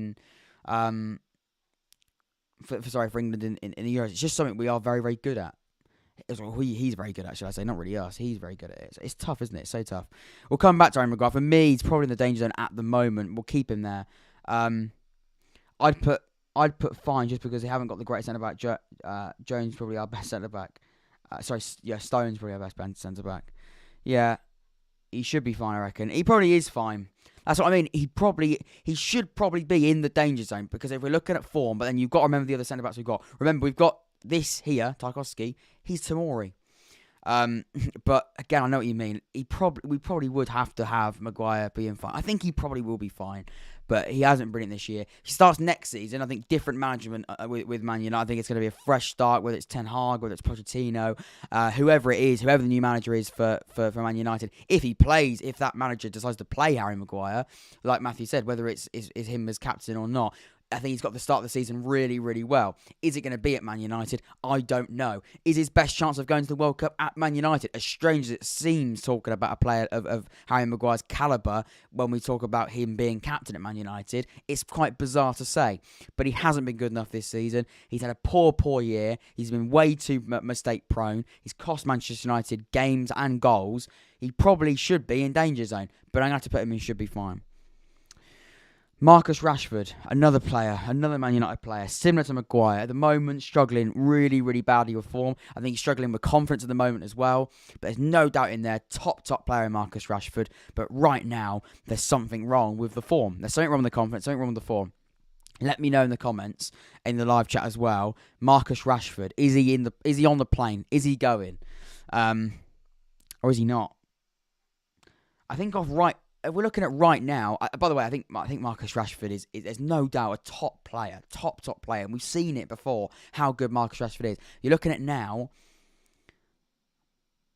England in the Euros. It's just something we are very, very good at. He's very good at, should I say? Not really us. He's very good at it. It's tough, isn't it? It's so tough. We'll come back to Harry Maguire. For me, he's probably in the danger zone at the moment. We'll keep him there. I'd put fine just because they haven't got the great centre back. Jones probably our best centre back. Stone's probably our best centre back. Yeah, he should be fine, I reckon. He probably is fine. That's what I mean. He should probably be in the danger zone because if we're looking at form, but then you've got to remember the other centre backs we've got. Remember, we've got this here, Tarkowski. He's Tomori. But again, I know what you mean. We probably would have to have Maguire being fine. I think he probably will be fine, but he hasn't brilliant this year. He starts next season. I think different management with Man United. I think it's going to be a fresh start, whether it's Ten Hag, whether it's Pochettino, whoever it is, whoever the new manager is for Man United. If that manager decides to play Harry Maguire, like Matthew said, whether it's him as captain or not, I think he's got to start the season really, really well. Is it going to be at Man United? I don't know. Is his best chance of going to the World Cup at Man United? As strange as it seems talking about a player of Harry Maguire's calibre when we talk about him being captain at Man United, it's quite bizarre to say. But he hasn't been good enough this season. He's had a poor year. He's been way too mistake prone. He's cost Manchester United games and goals. He probably should be in danger zone, but I'm going to have to put him in should be fine. Marcus Rashford, another Man United player, similar to Maguire, at the moment struggling really, really badly with form. I think he's struggling with confidence at the moment as well. But there's no doubt in there, top player in Marcus Rashford. But right now, there's something wrong with the form. There's something wrong with the confidence, something wrong with the form. Let me know in the comments, in the live chat as well. Marcus Rashford, is he on the plane? Is he going? Or is he not? I think if we're looking at right now, by the way, I think Marcus Rashford is there's no doubt a top player, top player. And we've seen it before, how good Marcus Rashford is. You're looking at now,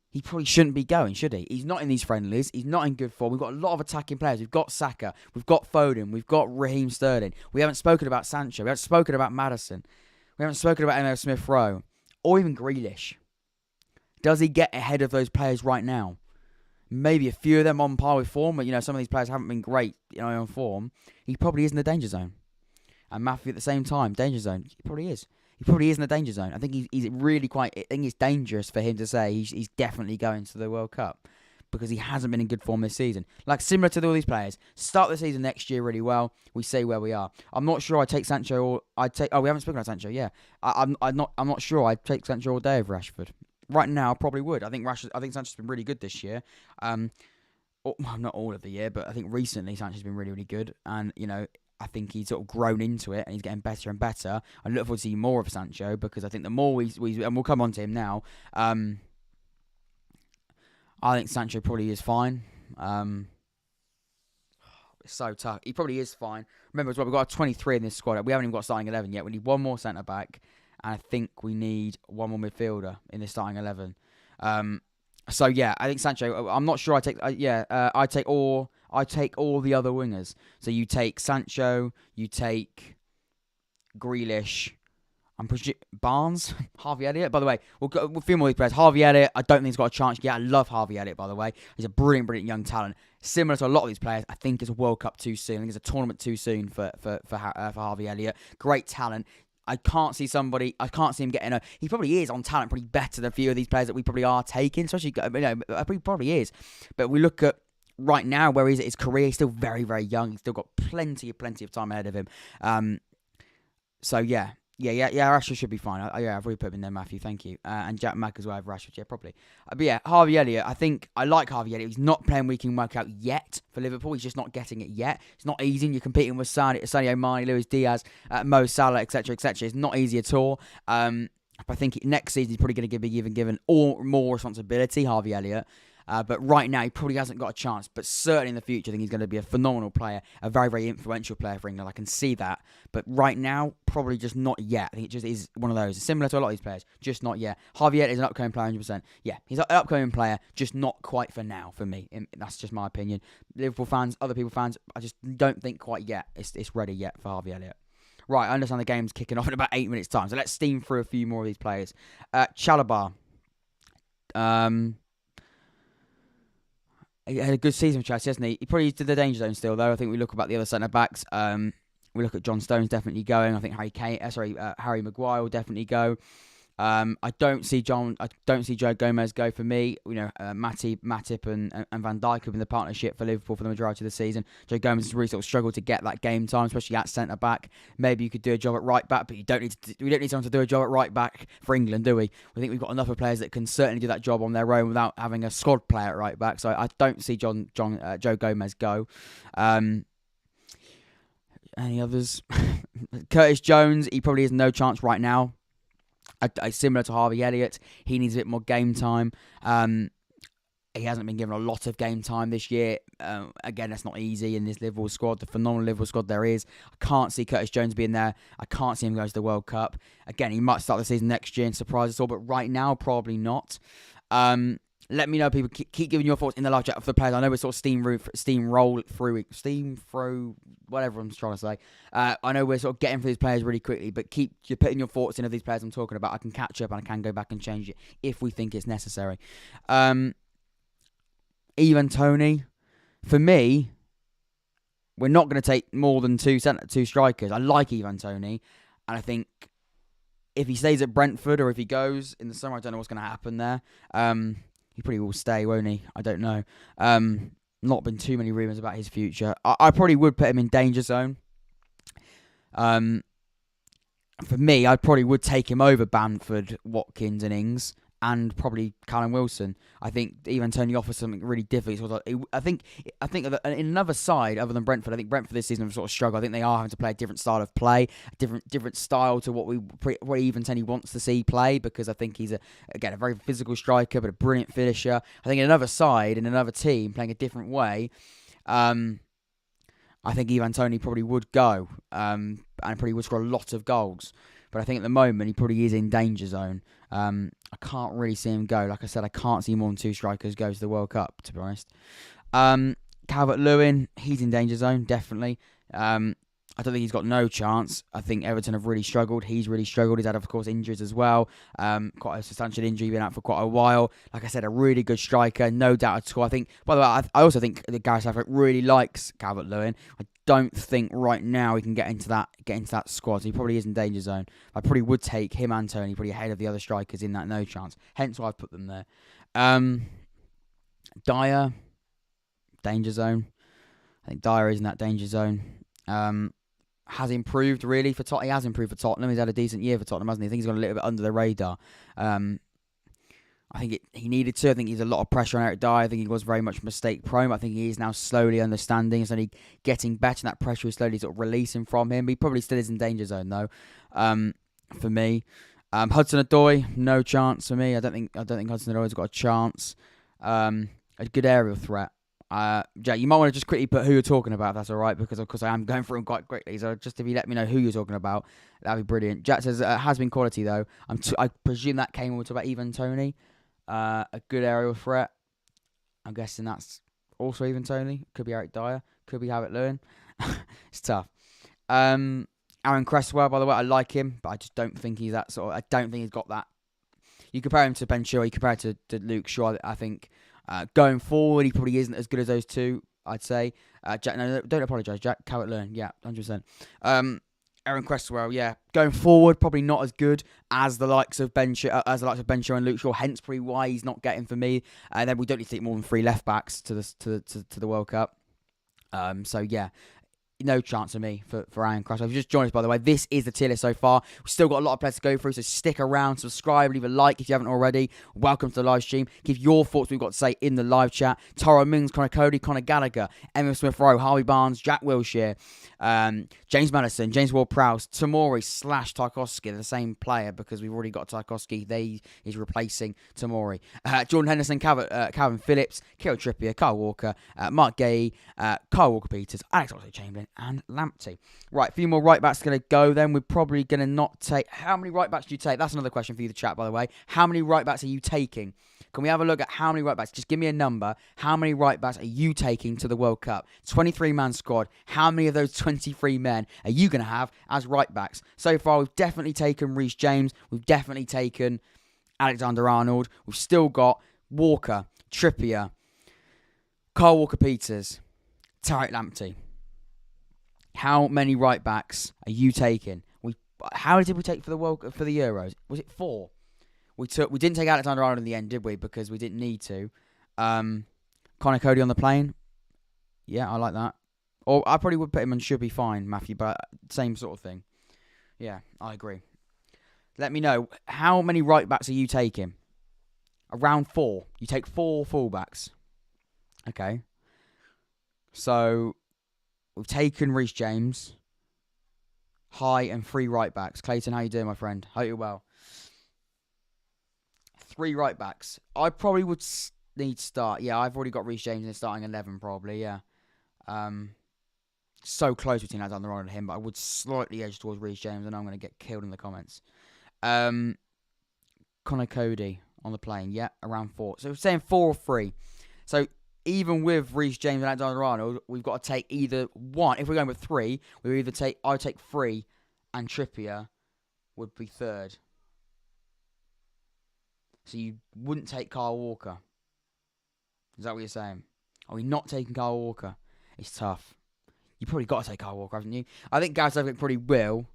he probably shouldn't be going, should he? He's not in these friendlies. He's not in good form. We've got a lot of attacking players. We've got Saka. We've got Foden. We've got Raheem Sterling. We haven't spoken about Sancho. We haven't spoken about Maddison. We haven't spoken about Emile Smith-Rowe. Or even Grealish. Does he get ahead of those players right now? Maybe a few of them on par with form, but some of these players haven't been great, on form. He probably is in the danger zone. And Matthew at the same time, danger zone. He probably is. He probably is in the danger zone. I think he's really I think it's dangerous for him to say he's definitely going to the World Cup because he hasn't been in good form this season. Like similar to all these players, start the season next year really well. We see where we are. I'm not sure I'd take Sancho or we haven't spoken about Sancho. Yeah, I'm not sure I'd take Sancho all day over Rashford. Right now, I probably would. I think Sancho's been really good this year. Not all of the year, but I think recently Sancho's been really, really good. And, I think he's sort of grown into it and he's getting better and better. I look forward to seeing more of Sancho because I think the more we and we'll come on to him now, I think Sancho probably is fine. It's so tough. He probably is fine. Remember as well, we've got a 23 in this squad. We haven't even got a starting 11 yet. We need one more centre-back. And I think we need one more midfielder in the starting 11. So yeah, I think Sancho. I'm not sure. I take all the other wingers. So you take Sancho, you take Grealish. I'm pretty Barnes, Harvey Elliott. By the way, we'll film all these players. Harvey Elliott, I don't think he's got a chance yet. I love Harvey Elliott, by the way. He's a brilliant young talent. Similar to a lot of these players, I think it's a World Cup too soon. I think it's a tournament too soon for Harvey Elliott. Great talent. I can't see him getting he probably is on talent pretty better than a few of these players that we probably are taking, especially, he probably is. But we look at right now where he's at his career, he's still very, very young. He's still got plenty of time ahead of him. So yeah, Rashford should be fine. I've already put him in there, Matthew. Thank you. And Jack Mack as well. Rashford, yeah, probably. But yeah, Harvey Elliott. I like Harvey Elliott. He's not playing week in, week out yet for Liverpool. He's just not getting it yet. It's not easy. You're competing with Sadio Mane, Luis Diaz, Mo Salah, etc., etc. It's not easy at all. But I think next season he's probably going to be given more responsibility. Harvey Elliott. But right now, he probably hasn't got a chance. But certainly in the future, I think he's going to be a phenomenal player, a very, very influential player for England. I can see that. But right now, probably just not yet. I think it just is one of those. It's similar to a lot of these players, just not yet. Harvey Elliott is an upcoming player, 100%. Yeah, he's an upcoming player, just not quite for now, for me. That's just my opinion. Liverpool fans, other people fans, I just don't think quite yet it's ready yet for Harvey Elliott. Right, I understand the game's kicking off in about 8 minutes' time, so let's steam through a few more of these players. Chalobah. He had a good season for Chelsea, hasn't he? He probably did the danger zone still, though. I think we look about the other centre-backs. We look at John Stones definitely going. I think Harry Maguire will definitely go. I don't see Joe Gomez go for me. Matip and Van Dijk have been the partnership for Liverpool for the majority of the season. Joe Gomez has really sort of struggled to get that game time, especially at centre back. Maybe you could do a job at right back, but we don't need someone to do a job at right back for England, do we? We think we've got enough of players that can certainly do that job on their own without having a squad player at right back. So I don't see Joe Gomez go. Any others? Curtis Jones, he probably has no chance right now. Similar to Harvey Elliott, he needs a bit more game time. He hasn't been given a lot of game time this year. Again, that's not easy in this Liverpool squad, the phenomenal Liverpool squad there is. I can't see Curtis Jones being there. I can't see him going to the World Cup. Again, he might start the season next year and surprise us all, but right now, probably not. Let me know, people. Keep giving your thoughts in the live chat for the players. I know we're sort of steamroll through, whatever I'm trying to say. I know we're sort of getting through these players really quickly, but keep putting your thoughts in of these players I'm talking about. I can catch up and I can go back and change it if we think it's necessary. Ivan Toney, for me, we're not going to take more than two strikers. I like Ivan Toney, and I think if he stays at Brentford or if he goes in the summer, I don't know what's going to happen there. He probably will stay, won't he? I don't know. Not been too many rumours about his future. I probably would put him in danger zone. For me, I probably would take him over Bamford, Watkins and Ings, and probably Callum Wilson. I think Ivan Toney offers something really difficult. I think in another side, other than Brentford, I think Brentford this season have sort of struggled. I think they are having to play a different style of play, a different style to what Ivan Toney wants to see play, because I think he's a very physical striker, but a brilliant finisher. I think in another side, in another team, playing a different way, I think Ivan Toney probably would go, and probably would score a lot of goals. But I think at the moment, he probably is in danger zone. I can't really see him go. Like I said, I can't see more than two strikers go to the World Cup, to be honest. Calvert-Lewin, he's in danger zone, definitely. I don't think he's got no chance. I think Everton have really struggled. He's really struggled. He's had, of course, injuries as well. Quite a substantial injury, been out for quite a while. Like I said, a really good striker, no doubt at all. I think, by the way, I also think that Gareth Southgate really likes Calvert-Lewin. I don't think right now he can get into that squad. So he probably is in danger zone. I probably would take him and Toney probably ahead of the other strikers in that no chance. Hence why I've put them there. Dier, danger zone. I think Dier is in that danger zone. Has improved really for Tottenham. He has improved for Tottenham. He's had a decent year for Tottenham, hasn't he? I think he's gone a little bit under the radar. I think he needed to. I think he's a lot of pressure on Eric Dier. I think he was very much mistake prone. I think he is now slowly understanding. He's only getting better, and that pressure is slowly sort of releasing from him. He probably still is in danger zone though. For me, Hudson-Odoi, no chance for me. I don't think Hudson-Odoi's got a chance. A good aerial threat. Jack, you might want to just quickly put who you're talking about, if that's all right, because of course I am going through them quite quickly. So just if you let me know who you're talking about, that'd be brilliant. Jack says has been quality though. I presume that came when we talk about Ivan Toney. A good aerial threat. I'm guessing that's also Ivan Toney. Could be Eric Dier. Could be Calvert-Lewin. It's tough. Aaron Creswell, by the way, I like him, but I just don't think he's that sort of. I don't think he's got that. You compare him to Ben Chilwell, you compare him to Luke Shaw. I think. Going forward, he probably isn't as good as those two, I'd say. Jack, no, don't apologise, Jack. Calvert-Lewin, yeah, 100%. Aaron Cresswell, yeah. Going forward, probably not as good as the likes of Ben Shaw and Luke Shaw. Hence, probably why he's not getting for me. And then we don't need to take more than 3 left backs to the World Cup. So yeah. No chance for me for Aaron Cresswell. If you just joined us, by the way, this is the tier list so far. We've still got a lot of players to go through, so stick around, subscribe, leave a like if you haven't already. Welcome to the live stream. Give your thoughts we've got to say in the live chat. Tyrone Mings, Conor Coady, Conor Gallagher, Emile Smith-Rowe, Harvey Barne, Jack Wilshere, James Maddison, James Ward-Prowse, Tomori / Tarkowski, the same player because we've already got Tarkowski. He's replacing Tomori. Jordan Henderson, Calvin Phillips, Kieran Trippier, Kyle Walker, Mark Gay, Kyle Walker-Peters, Alex Oxlade-Chamberlain, and Lamptey. Right, a few more right-backs going to go then. We're probably going to not take... How many right-backs do you take? That's another question for you to chat, by the way. How many right-backs are you taking? Can we have a look at how many right-backs? Just give me a number. How many right-backs are you taking to the World Cup? 23-man squad. How many of those 23 men are you going to have as right-backs? So far, we've definitely taken Reece James. We've definitely taken Alexander-Arnold. We've still got Walker, Trippier, Kyle Walker-Peters, Tariq Lamptey. How many right-backs are you taking? How did we take for the Euros? Was it 4? We didn't take Alexander-Arnold in the end, did we? Because we didn't need to. Conor Coady on the plane. Yeah, I like that. Or I probably would put him on should be fine, Matthew, but same sort of thing. Yeah, I agree. Let me know, how many right-backs are you taking? Around 4. You take 4 full-backs. Okay. So, we've taken Reece James. High and 3 right-backs. Clayton, how you doing, my friend? Hope you're well. 3 right-backs. I probably would need to start. Yeah, I've already got Reece James in the starting 11, probably, yeah. So close between Alexander-Arnold and him, but I would slightly edge towards Reece James, and I'm going to get killed in the comments. Conor Coady on the plane, yeah, around 4. So we're saying 4 or 3. So even with Reece James and Alexander-Arnold, we've got to take either one. If we're going with 3, I take 3, and Trippier would be 3rd. So you wouldn't take Kyle Walker. Is that what you're saying? Are we not taking Kyle Walker? It's tough. You probably got to take Kyle Walker, haven't you? I think Gareth Southgate probably will.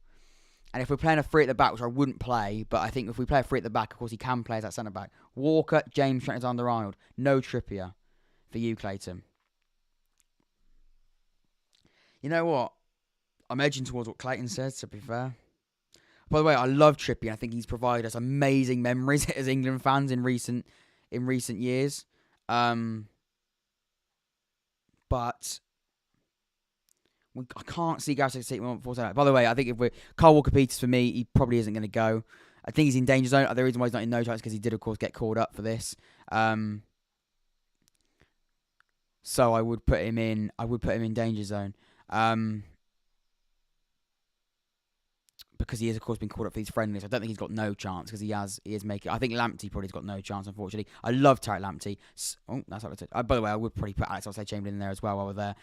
And if we're playing a 3 at the back, which I wouldn't play, but I think if we play a 3 at the back, of course he can play as that centre-back. Walker, James, Trent Alexander-Arnold. No Trippier for you, Clayton. You know what? I'm edging towards what Clayton says, to be fair. By the way, I love Trippier. I think he's provided us amazing memories as England fans in recent years. But I can't see Gareth Southgate taking 4 centre. By the way, I think if we're Kyle Walker-Peters for me, he probably isn't going to go. I think he's in danger zone. The reason why he's not in no chance because he did, of course, get called up for this. So I would put him in. I would put him in danger zone. Because he has, of course, been called up for these friendlies. I don't think he's got no chance because he is making... I think Lamptey probably has got no chance, unfortunately. I love Tariq Lamptey. Oh, that's what I said. By the way, I would probably put Alex Oxlade-Chamberlain in there as well while we're there.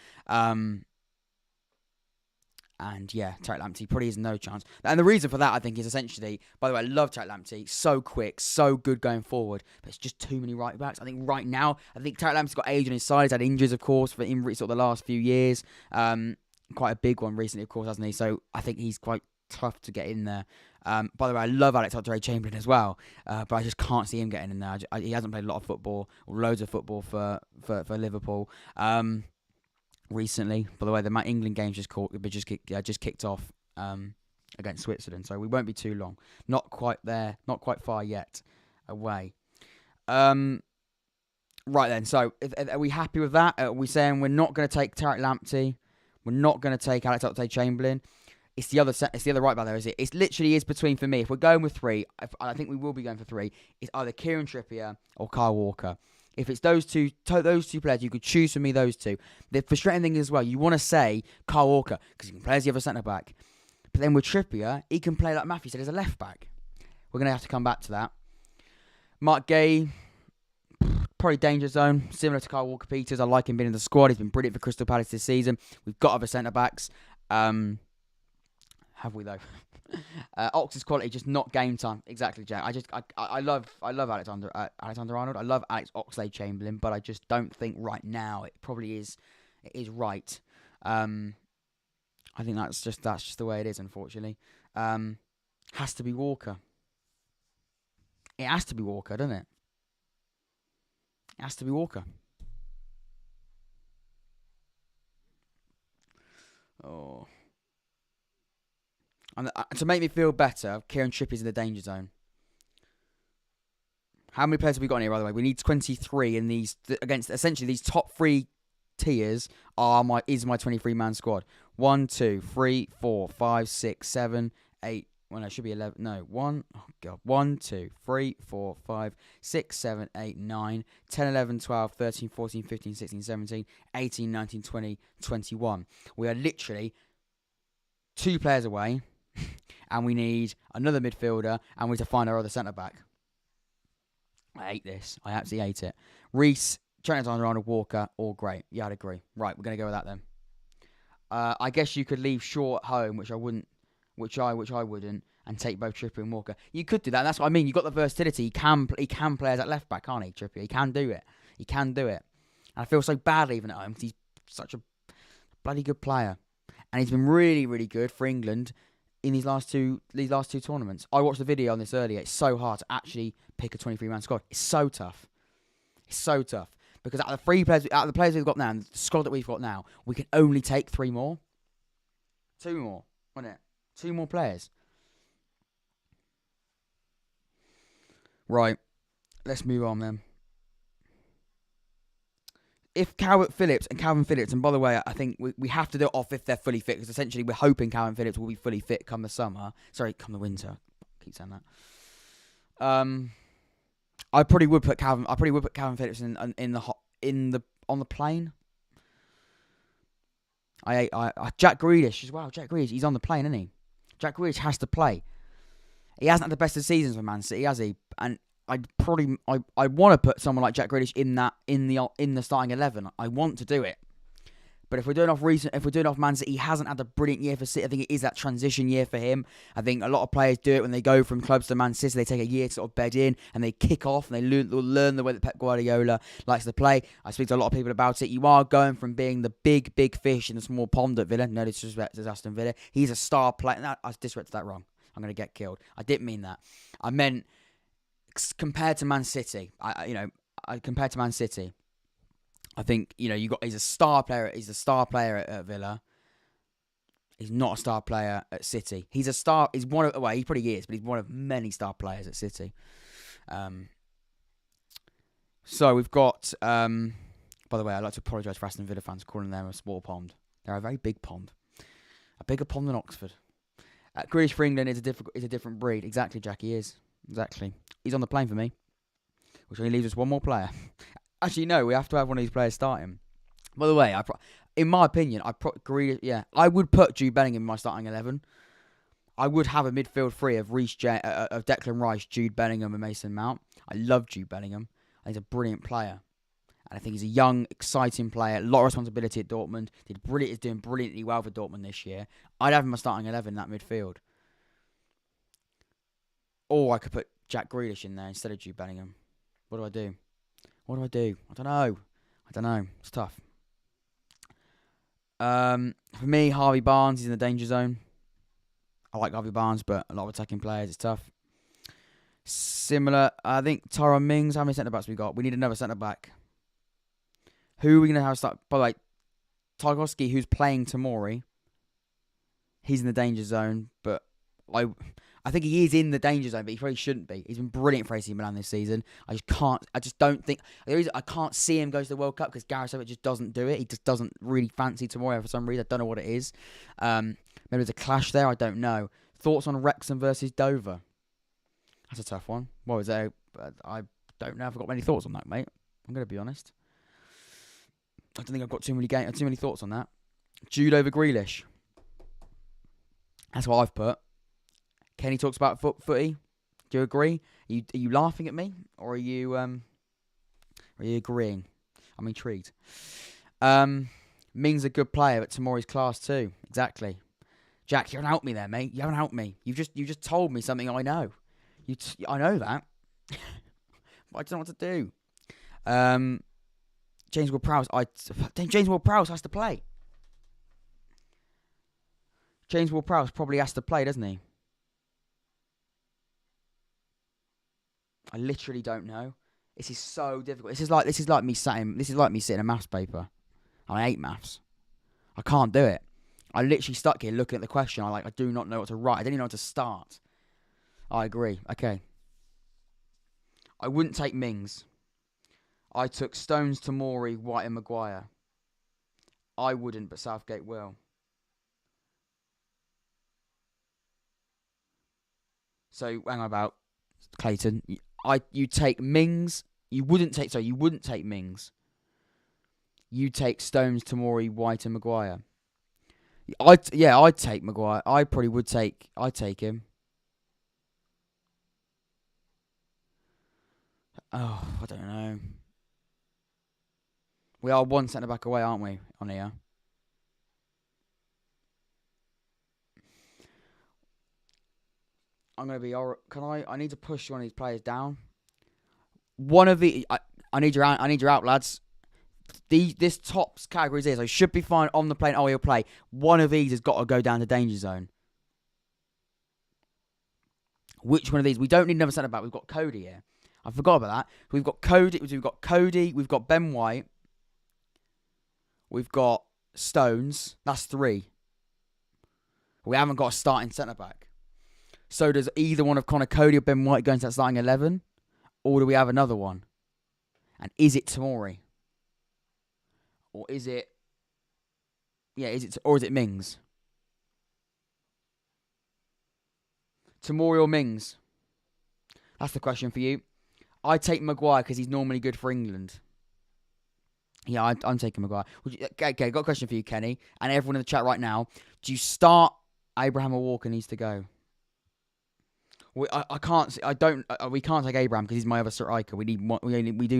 And yeah, Tariq Lamptey probably has no chance. And the reason for that, I think, is essentially... By the way, I love Tariq Lamptey. So quick, so good going forward. But it's just too many right backs. I think right now, Tariq Lamptey's got age on his side. He's had injuries, of course, for sort of the last few years. Quite a big one recently, of course, hasn't he? So I think he's quite tough to get in there. By the way, I love Alex Oxlade-Chamberlain as well, but I just can't see him getting in there. He hasn't played a lot of football, or loads of football for Liverpool recently. By the way, the England game's just kicked off against Switzerland, so we won't be too long. Not quite there, not quite far yet away. Right then, so are we happy with that? Are we saying we're not going to take Tariq Lamptey? We're not going to take Alex Oxlade-Chamberlain? It's the other right back there, is it? It literally is between, for me, if we're going with 3, I think we will be going for 3, it's either Kieran Trippier or Kyle Walker. If it's those two players, you could choose for me those 2. The frustrating thing as well, you want to say Kyle Walker, because he can play as the other centre-back. But then with Trippier, he can play, like Matthew said, as a left-back. We're going to have to come back to that. Mark Gay, probably danger zone, similar to Kyle Walker-Peters. I like him being in the squad. He's been brilliant for Crystal Palace this season. We've got other centre-backs. Have we though? Ox's quality, just not game time. Exactly, Jack. I love Alexander-Arnold. I love Alex Oxlade-Chamberlain, but I just don't think right now it probably is. It is right. I think that's just the way it is. Unfortunately, has to be Walker. It has to be Walker, doesn't it? It has to be Walker. Oh. And to make me feel better, Kieran Trippier's in the danger zone. How many players have we got in here, by the way? We need 23 in these against essentially these top 3 tiers is my 23-man squad. 1, 2, 3, 4, 5, 6, 7, 8. Well, no, it should be 11. No, 1. Oh, God. 1, 2, 3, 4, 5, 6, 7, 8, 9, 10, 11, 12, 13, 14, 15, 16, 17, 18, 19, 20, 21. We are literally 2 players away, and we need another midfielder, and we need to find our other centre-back. I hate this. I absolutely hate it. Reece, Trent Alexander-Arnold, Walker, all great. Yeah, I'd agree. Right, we're going to go with that then. I guess you could leave Shaw at home, which I wouldn't, which I wouldn't, and take both Trippier and Walker. You could do that. And that's what I mean. You've got the versatility. He can play as at left back, can't he, Trippier? He can do it. And I feel so bad leaving at home because he's such a bloody good player, and he's been really, really good for England in these last two tournaments. I watched the video on this earlier. It's so hard to actually pick a 23-man squad. It's so tough. Because out of the players we've got now, and the squad that we've got now, we can only take 3 more. 2 more, wasn't it? 2 more players. Right. Let's move on then. If Calvin Phillips, and by the way, I think we have to do it off if they're fully fit, because essentially we're hoping Calvin Phillips will be fully fit come the summer. Sorry, come the winter. I keep saying that. I probably would put Calvin Phillips on the plane. Jack Grealish as well. Jack Grealish, he's on the plane, isn't he? Jack Grealish has to play. He hasn't had the best of seasons for Man City, has he? And I want to put someone like Jack Grealish in the starting 11. I want to do it. But if we're doing off Man City, he hasn't had a brilliant year for City. I think it is that transition year for him. I think a lot of players do it when they go from clubs to Man City. They take a year to sort of bed in and they kick off and they learn the way that Pep Guardiola likes to play. I speak to a lot of people about it. You are going from being the big fish in the small pond at Villa. No disrespect to Aston Villa. He's a star player. No, I disrespected that wrong. I'm going to get killed. I didn't mean that. I meant compared to Man City. Compared to Man City. I think, he's a star player. He's a star player at Villa. He's not a star player at City. He's a star. He's one of. Well, he probably is, but he's one of many star players at City. So we've got. By the way, I'd like to apologise for Aston Villa fans calling them a small pond. They're a very big pond, a bigger pond than Oxford. Grealish for England is a different breed. Exactly, Jackie is exactly. He's on the plane for me, which only leaves us one more player. Actually, no, we have to have one of these players starting. By the way, in my opinion, I would put Jude Bellingham in my starting 11. I would have a midfield three of of Declan Rice, Jude Bellingham, and Mason Mount. I love Jude Bellingham. He's a brilliant player. And I think he's a young, exciting player. A lot of responsibility at Dortmund. He's doing brilliantly well for Dortmund this year. I'd have him in my starting 11 in that midfield. Or I could put Jack Grealish in there instead of Jude Bellingham. What do I do? I don't know. It's tough. For me, Harvey Barne, he's in the danger zone. I like Harvey Barne, but a lot of attacking players, it's tough. Similar, I think Tyrone Mings. How many centre-backs we got? We need another centre-back. Who are we going to have start? By the way, Tarkowski, who's playing Tomori, he's in the danger zone, but I think he is in the danger zone, but he probably shouldn't be. He's been brilliant for AC Milan this season. I can't see him go to the World Cup because Gareth Southgate just doesn't do it. He just doesn't really fancy Tomori for some reason. I don't know what it is. Maybe there's a clash there. I don't know. Thoughts on Wrexham versus Dover? That's a tough one. What was that? I don't know if I've got many thoughts on that, mate. I'm going to be honest. I don't think I've got too many thoughts on that. Jude over Grealish. That's what I've put. Kenny talks about footy. Do you agree? Are you laughing at me, or are you agreeing? I'm intrigued. Ming's a good player, but Tomori's class too. Exactly. Jack, you haven't helped me there, mate. You haven't helped me. You just told me something I know. I know that. But I don't know what to do. James Ward-Prowse. James Ward-Prowse has to play. James Ward-Prowse probably has to play, doesn't he? I literally don't know. This is so difficult. This is like me sitting a maths paper. I hate maths. I can't do it. I literally stuck here looking at the question. I do not know what to write. I don't even know what to start. I agree. Okay. I wouldn't take Mings. I took Stones, Tomori, White and Maguire. I wouldn't, but Southgate will. So hang on about Clayton. You take Mings. You wouldn't take Mings. You take Stones, Tomori, White, and Maguire. I'd take Maguire. I'd take him. Oh, I don't know. We are one centre back away, aren't we, on here? I'm gonna be. I need to push one of these players down. One of the. I need your out. I need your out, lads. This top categories here, so should be fine on the plane. Oh, he'll play. One of these has got to go down to danger zone. Which one of these? We don't need another centre back. We've got Coady here. I forgot about that. We've got Coady. We've got Ben White. We've got Stones. That's 3. We haven't got a starting centre back. So does either one of Conor Coady or Ben White go into that starting 11, or do we have another one? And is it Tomori? Or is it... Yeah, is it Mings? Tomori or Mings? That's the question for you. I take Maguire because he's normally good for England. Yeah, I'm taking Maguire. Okay, got a question for you, Kenny, and everyone in the chat right now. Do you start Abraham or Walker needs to go? I can't. I don't. We can't take Abraham because he's my other striker. We do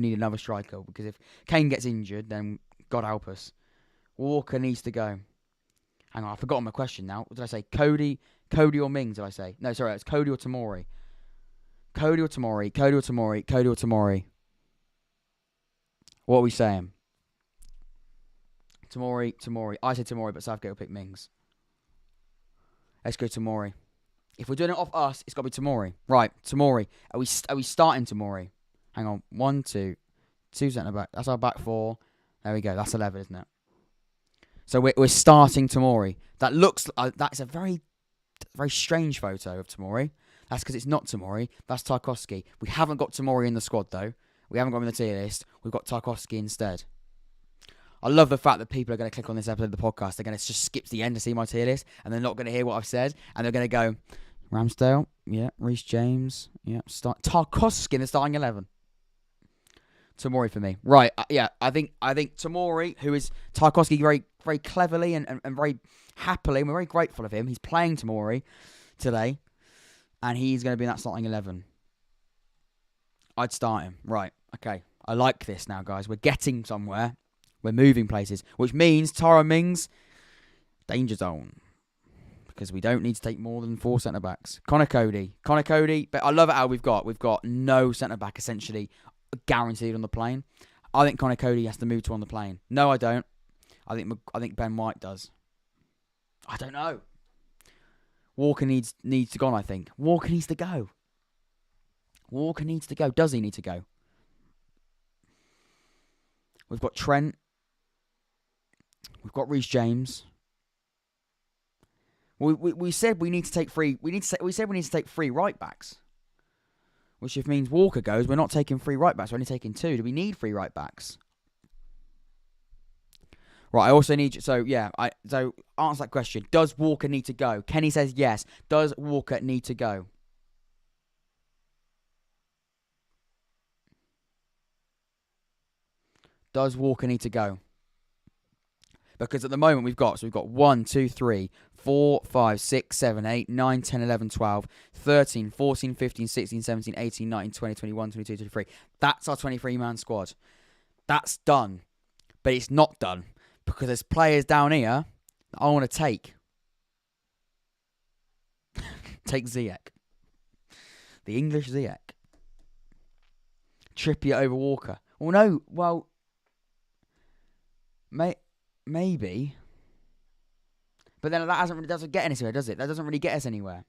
need another striker because if Kane gets injured, then God help us. Walker needs to go. Hang on, I've forgotten my question now. What did I say? Coady or Mings? Did I say? No, sorry, it's Coady or Tomori. Coady or Tomori. What are we saying? Tomori. I said Tomori, but Southgate will pick Mings. Let's go Tomori. If we're doing it off us, it's got to be Tomori. Right, Tomori. Are we starting Tomori? Hang on. 1, 2 centre back. That's our back 4. There we go. That's 11, isn't it? So we're starting Tomori. That looks. That's a very, very strange photo of Tomori. That's because it's not Tomori. That's Tarkowski. We haven't got Tomori in the squad though. We haven't got him in the tier list. We've got Tarkowski instead. I love the fact that people are going to click on this episode of the podcast. They're going to just skip to the end to see my tier list, and they're not going to hear what I've said, and they're going to go, Ramsdale, yeah, Reece James, yeah, Tarkowski in the starting 11. Tomori for me. Right, I think Tomori, who is Tarkowski very, very cleverly and very happily, and we're very grateful of him. He's playing Tomori today, and he's going to be in that starting 11. I'd start him. Right, okay. I like this now, guys. We're getting somewhere. We're moving places, which means Tyrone Mings, danger zone. Because we don't need to take more than 4 centre-backs. Conor Coady, but I love it how we've got no centre-back essentially guaranteed on the plane. I think Conor Coady has to move to on the plane. No, I don't. I think Ben White does. I don't know. Walker needs to go on, I think. Walker needs to go. Does he need to go? We've got Trent. We've got Reece James. We said we need to take 3. We said we need to take 3 right backs, which if means Walker goes, we're not taking 3 right backs. We're only taking 2. Do we need 3 right backs? Right. I also need so answer that question. Does Walker need to go? Kenny says yes. Does Walker need to go? Does Walker need to go? Because at the moment we've got 1, 2, 3, 4, 5, 6, 7, 8, 9, 10, 11, 12, 13, 14, 15, 16, 17, 18, 19, 20, 21, 22, 23. That's our 23-man squad. That's done. But it's not done. Because there's players down here that I want to take. Take Ziyech. The English Ziyech. Trippier over Walker. Well, no. Well, maybe. But then that doesn't get us anywhere, does it? That doesn't really get us anywhere.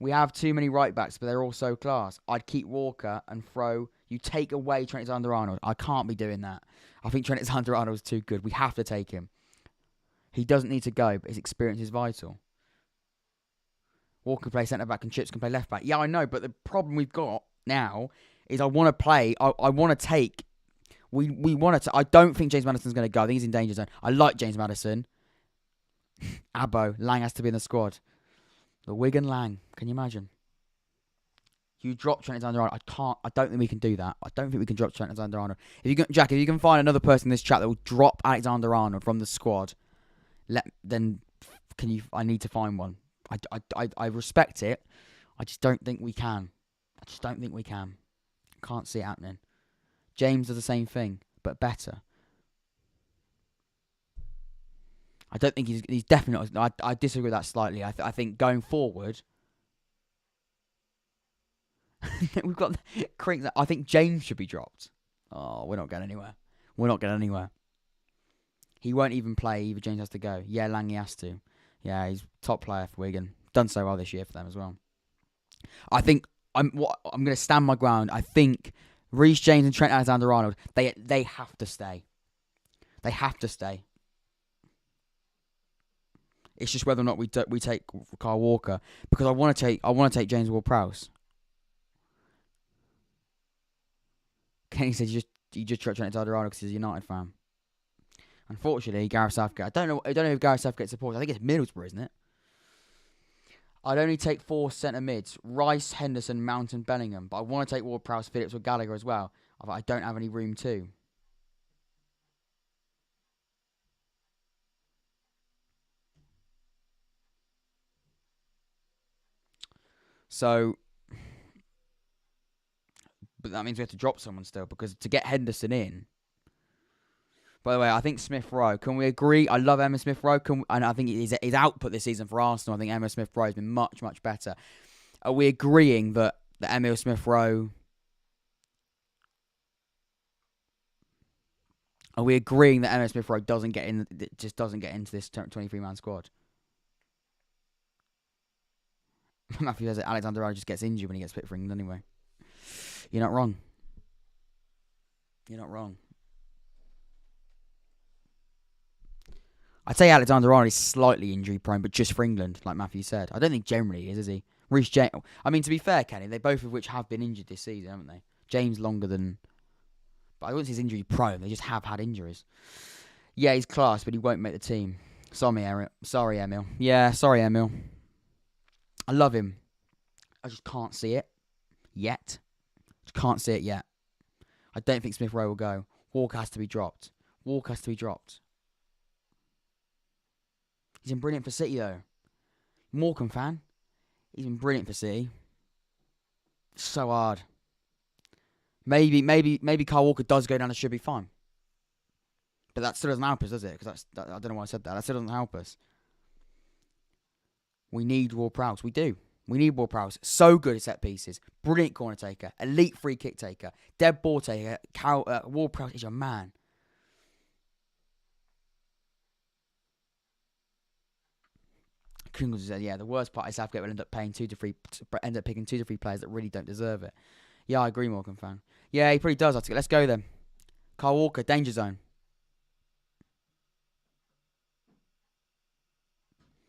We have too many right backs, but they're all so class. I'd keep Walker and throw. You take away Trent Alexander-Arnold. I can't be doing that. I think Trent Alexander-Arnold is too good. We have to take him. He doesn't need to go, but his experience is vital. Walker can play centre-back and Chips can play left-back. Yeah, I know, but the problem we've got now is I want to play. I want to take. We want to. I don't think James Maddison's going to go. I think he's in danger zone. I like James Maddison. Abbo. Lang has to be in the squad. The Wigan Lang. Can you imagine? You drop Trent Alexander-Arnold. I don't think we can do that. I don't think we can drop Trent Alexander-Arnold. Jack, if you can find another person in this chat that will drop Alexander-Arnold from the squad, then can you? I need to find one. I respect it. I just don't think we can. Can't see it happening. James does the same thing, but better. I don't think he's definitely not. I disagree with that slightly. I think going forward, we've got Crinks. I think James should be dropped. Oh, we're not going anywhere. He won't even play. Either James has to go. Yeah, Lange has to. Yeah, he's top player for Wigan. Done so well this year for them as well. I think I'm going to stand my ground. I think Reece James and Trent Alexander-Arnold, they have to stay. They have to stay. It's just whether or not we take Kyle Walker, because I want to take James Ward-Prowse. Kenny said you just Trent Alexander-Arnold because he's a United fan. Unfortunately, Gareth Southgate. I don't know if Gareth Southgate supports. I think it's Middlesbrough, isn't it? I'd only take 4 centre mids: Rice, Henderson, Mount, and Bellingham. But I want to take Ward-Prowse, Phillips, or Gallagher as well. I don't have any room to. So, but that means we have to drop someone still, because to get Henderson in. By the way, I think Smith-Rowe. Can we agree? I love Emile Smith-Rowe. And I think his output this season for Arsenal, I think Emile Smith-Rowe has been much, much better. Are we agreeing that Emile Smith-Rowe... Are we agreeing that Emile Smith-Rowe doesn't get into this 23-man squad? Matthew says that Alexander-Arnold just gets injured when he gets picked for England anyway. You're not wrong. I'd say Alexander-Arnold is slightly injury prone, but just for England, like Matthew said. I don't think generally he is he? Reece James. I mean, to be fair, Kenny, they both of which have been injured this season, haven't they? James longer than... But I wouldn't say he's injury prone. They just have had injuries. Yeah, he's class, but he won't make the team. Sorry, Emile. Yeah, sorry, Emile. I love him. I just can't see it yet. I don't think Smith-Rowe will go. Walker has to be dropped. He's been brilliant for City, though. Morecambe fan. He's been brilliant for City. So hard. Maybe Kyle Walker does go down and should be fine. But that still doesn't help us, does it? Because I don't know why I said that. That still doesn't help us. We need Ward-Prowse. We do. We need Ward-Prowse. So good at set pieces. Brilliant corner taker. Elite free kick taker. Dead ball taker. Ward-Prowse is your man. Kringles said, yeah, the worst part is Southgate will end up picking 2 to 3 players that really don't deserve it. Yeah, I agree, Morgan fan. Yeah, he probably does. Let's go then. Kyle Walker, danger zone.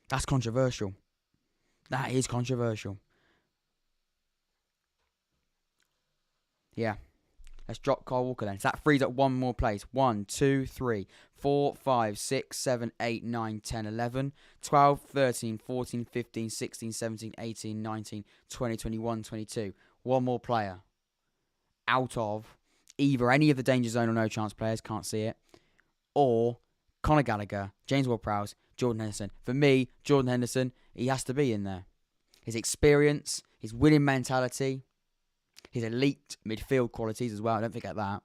That's controversial. That is controversial. Yeah. Let's drop Kyle Walker then. So that frees up one more place. 1, 2, 3, 4, 5, 6, 7, 8, 9, 10, 11, 12, 13, 14, 15, 16, 17, 18, 19, 20, 21, 22. One more player. Out of either any of the danger zone or no chance players, can't see it, or Conor Gallagher, James Ward-Prowse, Jordan Henderson. For me, Jordan Henderson, he has to be in there. His experience, his winning mentality, his elite midfield qualities as well. Don't forget that.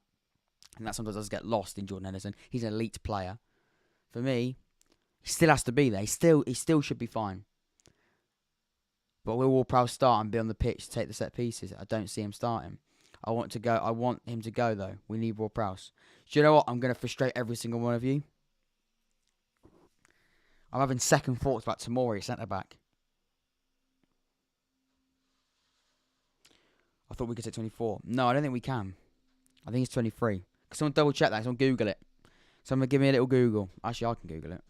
And that sometimes does get lost in Jordan Henderson. He's an elite player. For me, he still has to be there. He still should be fine. But will Ward-Prowse start and be on the pitch to take the set pieces? I don't see him starting. I want him to go, though. We need Ward-Prowse. Do you know what? I'm going to frustrate every single one of you. I'm having second thoughts about Tomori, centre-back. I thought we could say 24. No, I don't think we can. I think it's 23. Can someone double check that? Someone Google it. Someone give me a little Google. Actually, I can Google it.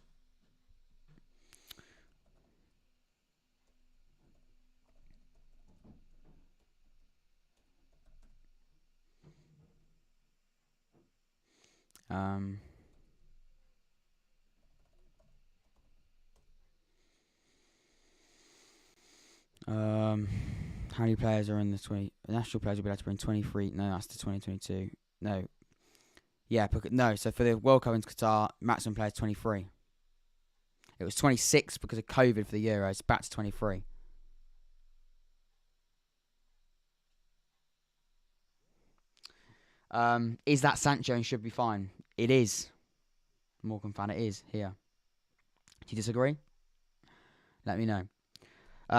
How many players are in the 20? National players will be able to bring 23. No, that's the 2022. No. Yeah, no. So for the World Cup in Qatar, maximum players 23. It was 26 because of COVID for the Euros. Back to 23. Is that Sancho and should be fine? It is. Morgan fan, it is here. Do you disagree? Let me know.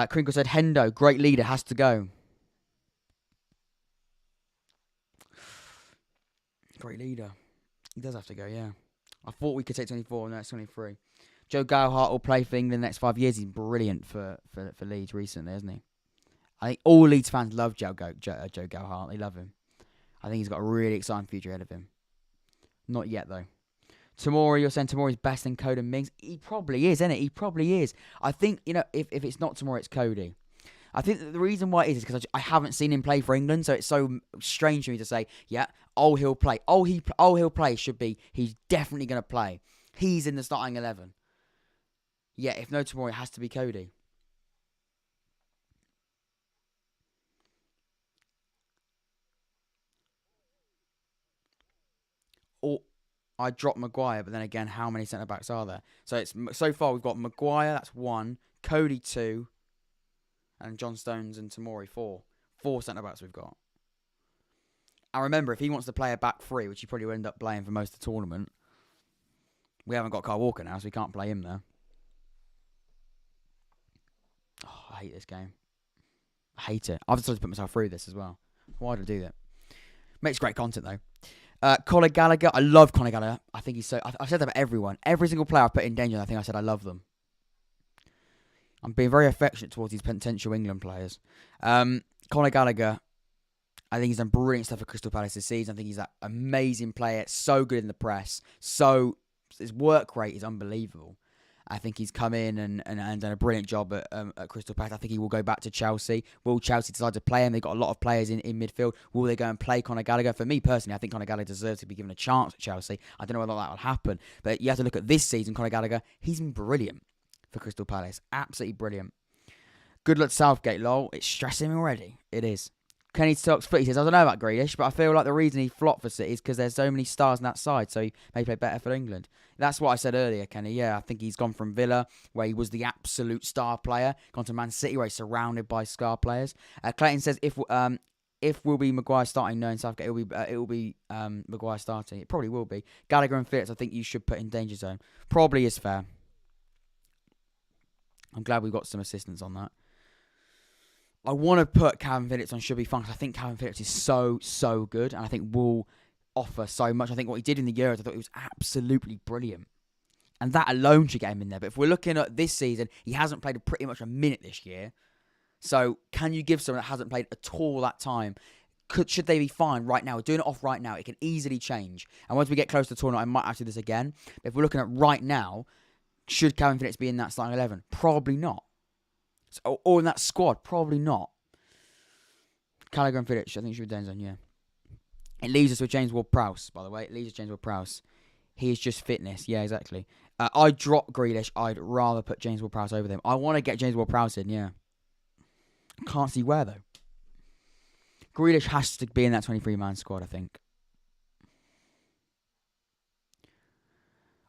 Crinkle said, Hendo, great leader, has to go. Great leader. He does have to go, yeah. I thought we could take 24, no, it's 23. Joe Gallagher will play for England the next 5 years. He's brilliant for Leeds recently, isn't he? I think all Leeds fans love Joe Gallagher. They love him. I think he's got a really exciting future ahead of him. Not yet, though. Tamori, you're saying Tamori's best than Coady and Mings? He probably is, isn't it? He probably is. I think, if it's not Tamori, it's Coady. I think that the reason why it is because I haven't seen him play for England, so it's so strange for me to say, yeah, he'll play. He'll play should be, he's definitely going to play. He's in the starting 11. Yeah, if no Tamori, it has to be Coady. Or I dropped Maguire, but then again, how many centre-backs are there? So far we've got Maguire, that's 1, Coady 2, and John Stones and Tamori 4. 4 centre-backs we've got. And remember, if he wants to play a back 3, which he probably will end up playing for most of the tournament, we haven't got Kyle Walker now, so we can't play him there. Oh, I hate this game. I hate it. I've decided to put myself through this as well. Why did I do that? Makes great content, though. Conor Gallagher. I love Conor Gallagher. I think he's so... I've said that about everyone. Every single player I've put in danger, I think I said I love them. I'm being very affectionate towards these potential England players. Conor Gallagher, I think he's done brilliant stuff for Crystal Palace this season. I think he's an amazing player. So good in the press. So his work rate is unbelievable. I think he's come in and done a brilliant job at Crystal Palace. I think he will go back to Chelsea. Will Chelsea decide to play him? They've got a lot of players in midfield. Will they go and play Conor Gallagher? For me personally, I think Conor Gallagher deserves to be given a chance at Chelsea. I don't know whether that will happen. But you have to look at this season, Conor Gallagher. He's been brilliant for Crystal Palace. Absolutely brilliant. Good luck Southgate, lol. It's stressing me already. It is. Kenny Stokes Foot, he says, I don't know about Grealish, but I feel like the reason he flopped for City is because there's so many stars on that side, so he may play better for England. That's what I said earlier, Kenny. Yeah, I think he's gone from Villa, where he was the absolute star player, gone to Man City, where he's surrounded by star players. Clayton says, if will be Maguire starting, no, in Southgate, it will be Maguire starting. It probably will be. Gallagher and Phillips, I think you should put in danger zone. Probably is fair. I'm glad we got some assistance on that. I want to put Calvin Phillips on should be fun because I think Calvin Phillips is so good and I think will offer so much. I think what he did in the Euros, I thought he was absolutely brilliant. And that alone should get him in there. But if we're looking at this season, he hasn't played pretty much a minute this year. So can you give someone that hasn't played at all that time? Should they be fine right now? We're doing it off right now. It can easily change. And once we get close to the tournament, I might have to do this again. But if we're looking at right now, should Calvin Phillips be in that starting 11? Probably not. Or in that squad, probably not. Gallagher and Phillips, I think should be Denzon, yeah. It leaves us with James Ward-Prowse, by the way. It leaves us with James Ward-Prowse. He is just fitness, yeah, exactly. I'd drop Grealish. I'd rather put James Ward-Prowse over them. I want to get James Ward-Prowse in, yeah. Can't see where, though. Grealish has to be in that 23-man squad, I think.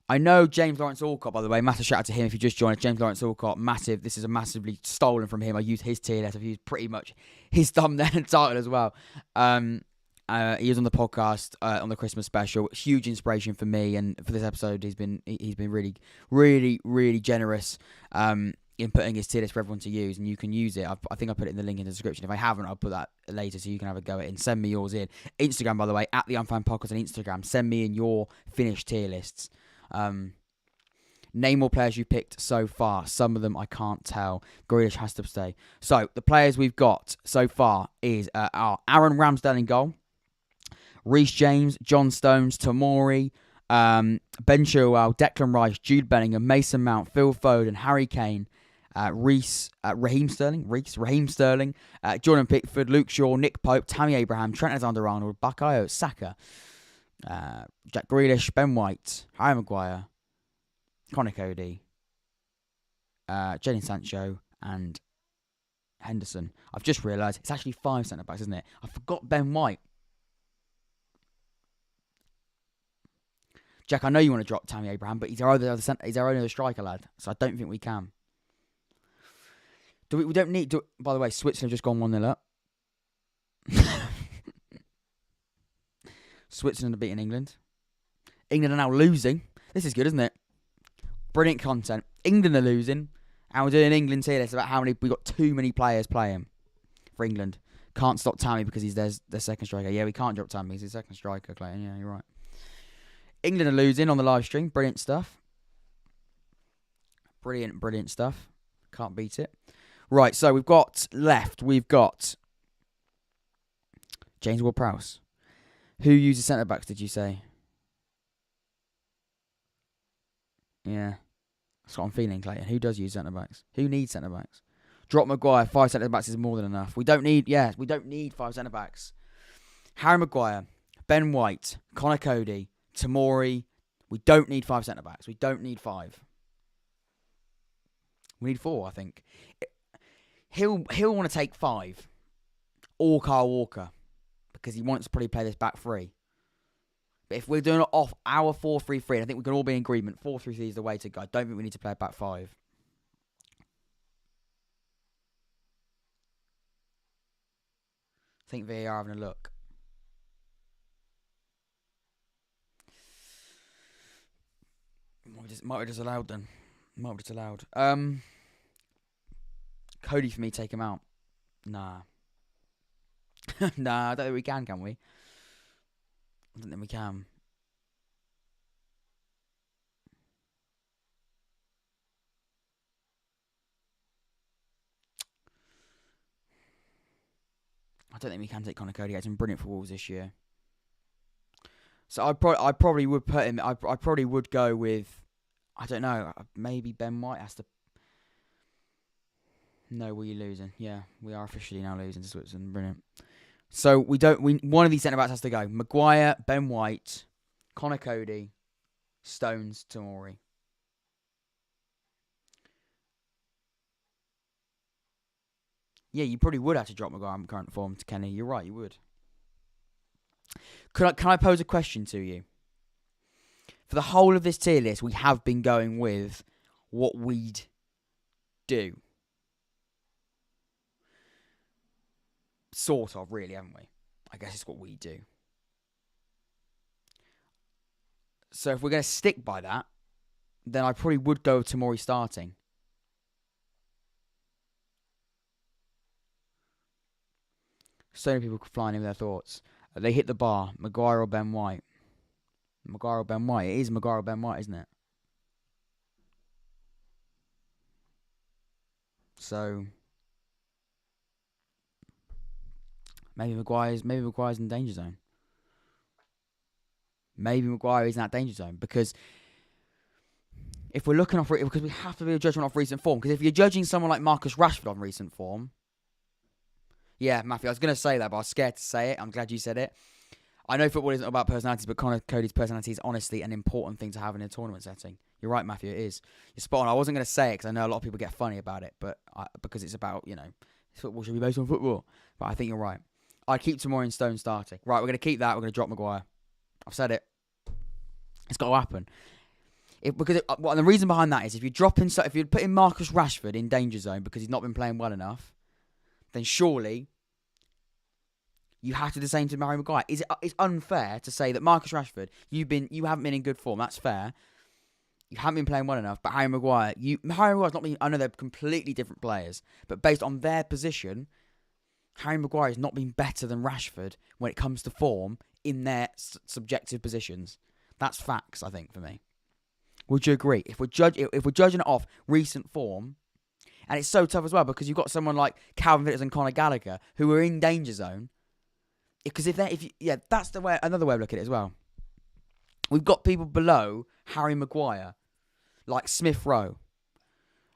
I know James Lawrence Alcott, by the way. Massive shout out to him if you just joined us. James Lawrence Alcott, massive. This is a massively stolen from him. I used his tier list. I've used pretty much his thumbnail and title as well. He was on the podcast on the Christmas special. Huge inspiration for me, and for this episode, he's been really, really, really generous in putting his tier list for everyone to use, and you can use it. I think I put it in the link in the description. If I haven't, I'll put that later so you can have a go at it and send me yours in. Instagram, by the way, at the Unfan Podcast on Instagram. Send me in your finished tier lists. Name more players you picked so far. Some of them I can't tell. Grealish has to stay. So the players we've got so far is are Aaron Ramsdale in goal, Reece James, John Stones, Tamori, Ben Chilwell, Declan Rice, Jude Bellingham, Mason Mount, Phil Foden, Harry Kane, Raheem Sterling, Jordan Pickford, Luke Shaw, Nick Pope, Tammy Abraham, Trent Alexander-Arnold, Bukayo Saka, Jack Grealish, Ben White, Harry Maguire, Conor Coady, Jadon Sancho, and Henderson. I've just realised it's actually 5 centre-backs, isn't it? I forgot Ben White. Jack, I know you want to drop Tammy Abraham, but he's our only other striker, lad. So I don't think we can. We don't need... by the way, Switzerland have just gone 1-0 up. Switzerland are beating England. England are now losing. This is good, isn't it? Brilliant content. England are losing. And we're doing England tier list about how many... We've got too many players playing for England. Can't stop Tammy because he's their second striker. Yeah, we can't drop Tammy. He's his second striker, Clayton. Yeah, you're right. England are losing on the live stream. Brilliant stuff. Brilliant stuff. Can't beat it. Right, so we've got James Ward-Prowse. Who uses centre-backs, did you say? Yeah. That's what I'm feeling, Clayton. Who does use centre-backs? Who needs centre-backs? Drop Maguire. 5 centre-backs is more than enough. We don't need 5 centre-backs. Harry Maguire, Ben White, Conor Coady, Tomori. We don't need 5 centre-backs. We don't need 5. We need 4, I think. He'll want to take 5. Or Kyle Walker. Because he wants to probably play this back 3. But if we're doing it off our 4-3-3, I think we can all be in agreement. 4-3-3 is the way to go. I don't think we need to play a back 5. I think VAR having a look. Might be disallowed then. Might be disallowed. Coady for me, take him out. Nah. Nah, I don't think we can we? I don't think we can. I don't think we can take Conor Coady. He's been brilliant for Wolves this year. So I probably would put him. I probably would go with. I don't know. Maybe Ben White has to. No, we're losing. Yeah, we are officially now losing to Switzerland. Brilliant. So one of these centre backs has to go. Maguire, Ben White, Conor Coady, Stones, Tomori. Yeah, you probably would have to drop Maguire in current form to Kenny. You're right, you would. Can I pose a question to you? For the whole of this tier list, we have been going with what we'd do. Sort of, really, haven't we? I guess it's what we do. So if we're going to stick by that, then I probably would go with Tomori starting. So many people flying in their thoughts. They hit the bar. Maguire or Ben White? Maguire or Ben White? It is Maguire or Ben White, isn't it? So maybe Maguire's in danger zone. Maybe Maguire is in that danger zone because if we're looking off, because we have to be a judgment off recent form. Because if you're judging someone like Marcus Rashford on recent form, yeah, Matthew, I was going to say that, but I was scared to say it. I'm glad you said it. I know football isn't about personalities, but Conor Coady's personality is honestly an important thing to have in a tournament setting. You're right, Matthew, it is. You're spot on. I wasn't going to say it because I know a lot of people get funny about it, but because it's about, football should be based on football. But I think you're right. I'd keep Tomori and Stone starting. Right, we're going to keep that. We're going to drop Maguire. I've said it. It's got to happen. The reason behind that is if you're putting Marcus Rashford in danger zone because he's not been playing well enough, then surely you have to do the same to Harry Maguire. It's unfair to say that Marcus Rashford, you haven't been in good form. That's fair. You haven't been playing well enough. But Harry Maguire's not been. I know they're completely different players, but based on their position, Harry Maguire has not been better than Rashford when it comes to form in their subjective positions. That's facts, I think, for me. Would you agree? If we're judging it off recent form, and it's so tough as well because you've got someone like Calvin Phillips and Conor Gallagher who are in danger zone. Because that's another way of looking at it as well. We've got people below Harry Maguire, like Smith-Rowe,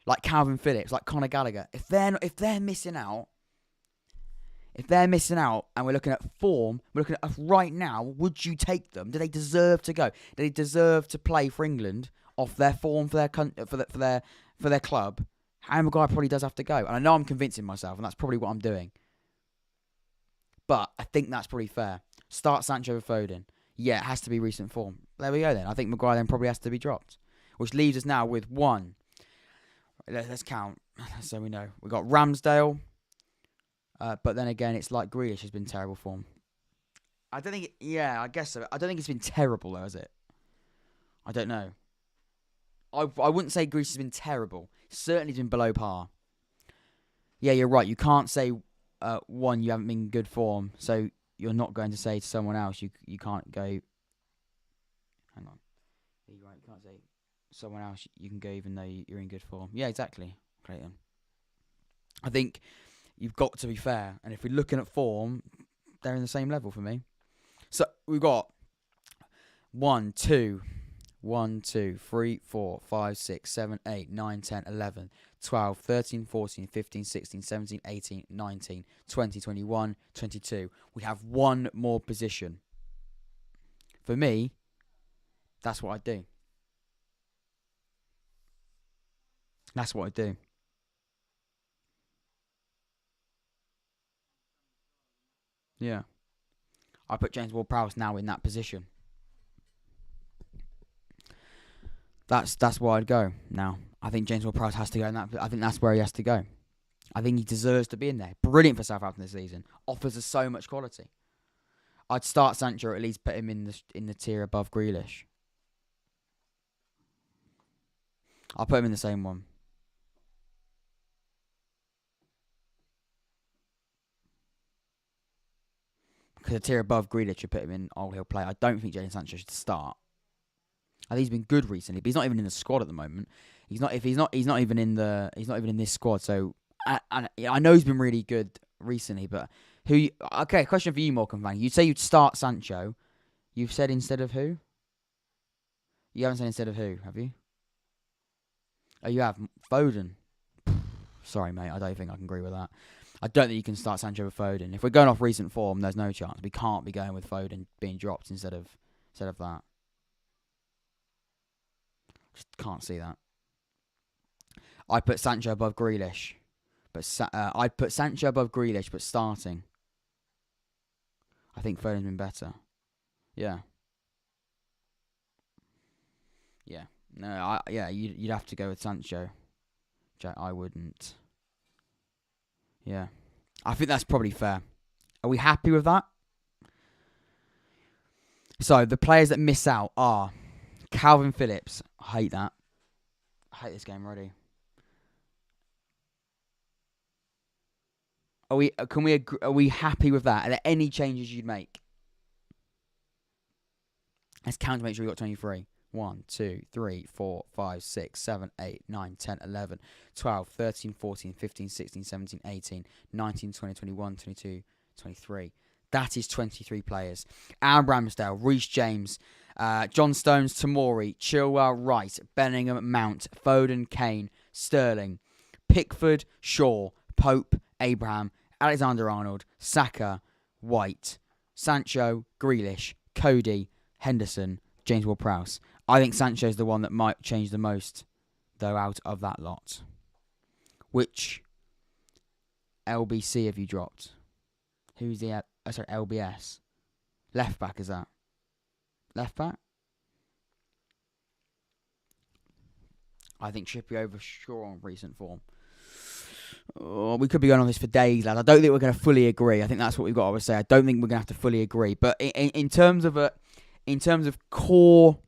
like Calvin Phillips, like Conor Gallagher. If they're missing out, and we're looking at form, we're looking at right now. Would you take them? Do they deserve to go? Do they deserve to play for England off their form for their club? Harry Maguire probably does have to go. And I know I'm convincing myself, and that's probably what I'm doing. But I think that's pretty fair. Start Sancho with Foden. Yeah, it has to be recent form. There we go then. I think Maguire then probably has to be dropped. Which leaves us now with one. Let's count so we know. We've got Ramsdale. But then again, it's like Grealish has been terrible form. I don't think... I guess so. I don't think it's been terrible though, has it? I don't know. I wouldn't say Grealish has been terrible. Certainly been below par. Yeah, you're right. You can't say, one, you haven't been in good form. So you're not going to say to someone else, you can't go... Hang on. You're right. You can't say someone else you can go even though you're in good form. Yeah, exactly. Clayton. I think you've got to be fair. And if we're looking at form, they're in the same level for me. So we've got 1, 2, 3, 4, 5, 6, 7, 8, 9, 10, 11, 12, 13, 14, 15, 16, 17, 18, 19, 20, 21, 22. We have one more position. For me, that's what I do. That's what I do. Yeah. I put James Ward-Prowse now in that position. That's where I'd go now. I think James Ward-Prowse has to go in that. I think that's where he has to go. I think he deserves to be in there. Brilliant for Southampton this season. Offers us so much quality. I'd start Sancho, or at least put him in the tier above Grealish. I'll put him in the same one. Because a tier above Grealish should put him in. Oh, he'll play. I don't think Jadon Sancho should start. I think he's been good recently, but he's not even in the squad at the moment. He's not even in this squad. So I know he's been really good recently, but okay, question for you, Morgan Van. You'd say you'd start Sancho. You've said instead of who? You haven't said instead of who, have you? Oh, you have Foden. Sorry, mate. I don't think I can agree with that. I don't think you can start Sancho with Foden. If we're going off recent form, there's no chance. We can't be going with Foden being dropped instead of that. Just can't see that. I put Sancho above Grealish, but I'd put Sancho above Grealish, but starting. I think Foden's been better. Yeah. Yeah. No. You'd have to go with Sancho. I wouldn't. Yeah. I think that's probably fair. Are we happy with that? So the players that miss out are Calvin Phillips. I hate that. I hate this game already. Are we happy with that? Are there any changes you'd make? Let's count to make sure we got 23. 1, 2, 3, 4, 5, 6, 7, 8, 9, 10, 11, 12, 13, 14, 15, 16, 17, 18, 19, 20, 21, 22, 23. That is 23 players. Aaron Ramsdale, Reece James, John Stones, Tomori, Chilwell, Rice, Bellingham, Mount, Foden, Kane, Sterling, Pickford, Shaw, Pope, Abraham, Alexander-Arnold, Saka, White, Sancho, Grealish, Coady, Henderson, James Ward-Prowse. I think Sancho's the one that might change the most, though, out of that lot. Which LBC have you dropped? Who's the... LBS. Left back, is that? Left back? I think Shippy over Shaw on recent form. Oh, we could be going on this for days, lads. I don't think we're going to fully agree. I think that's what we've got to say. I don't think we're going to have to fully agree. But in terms of core...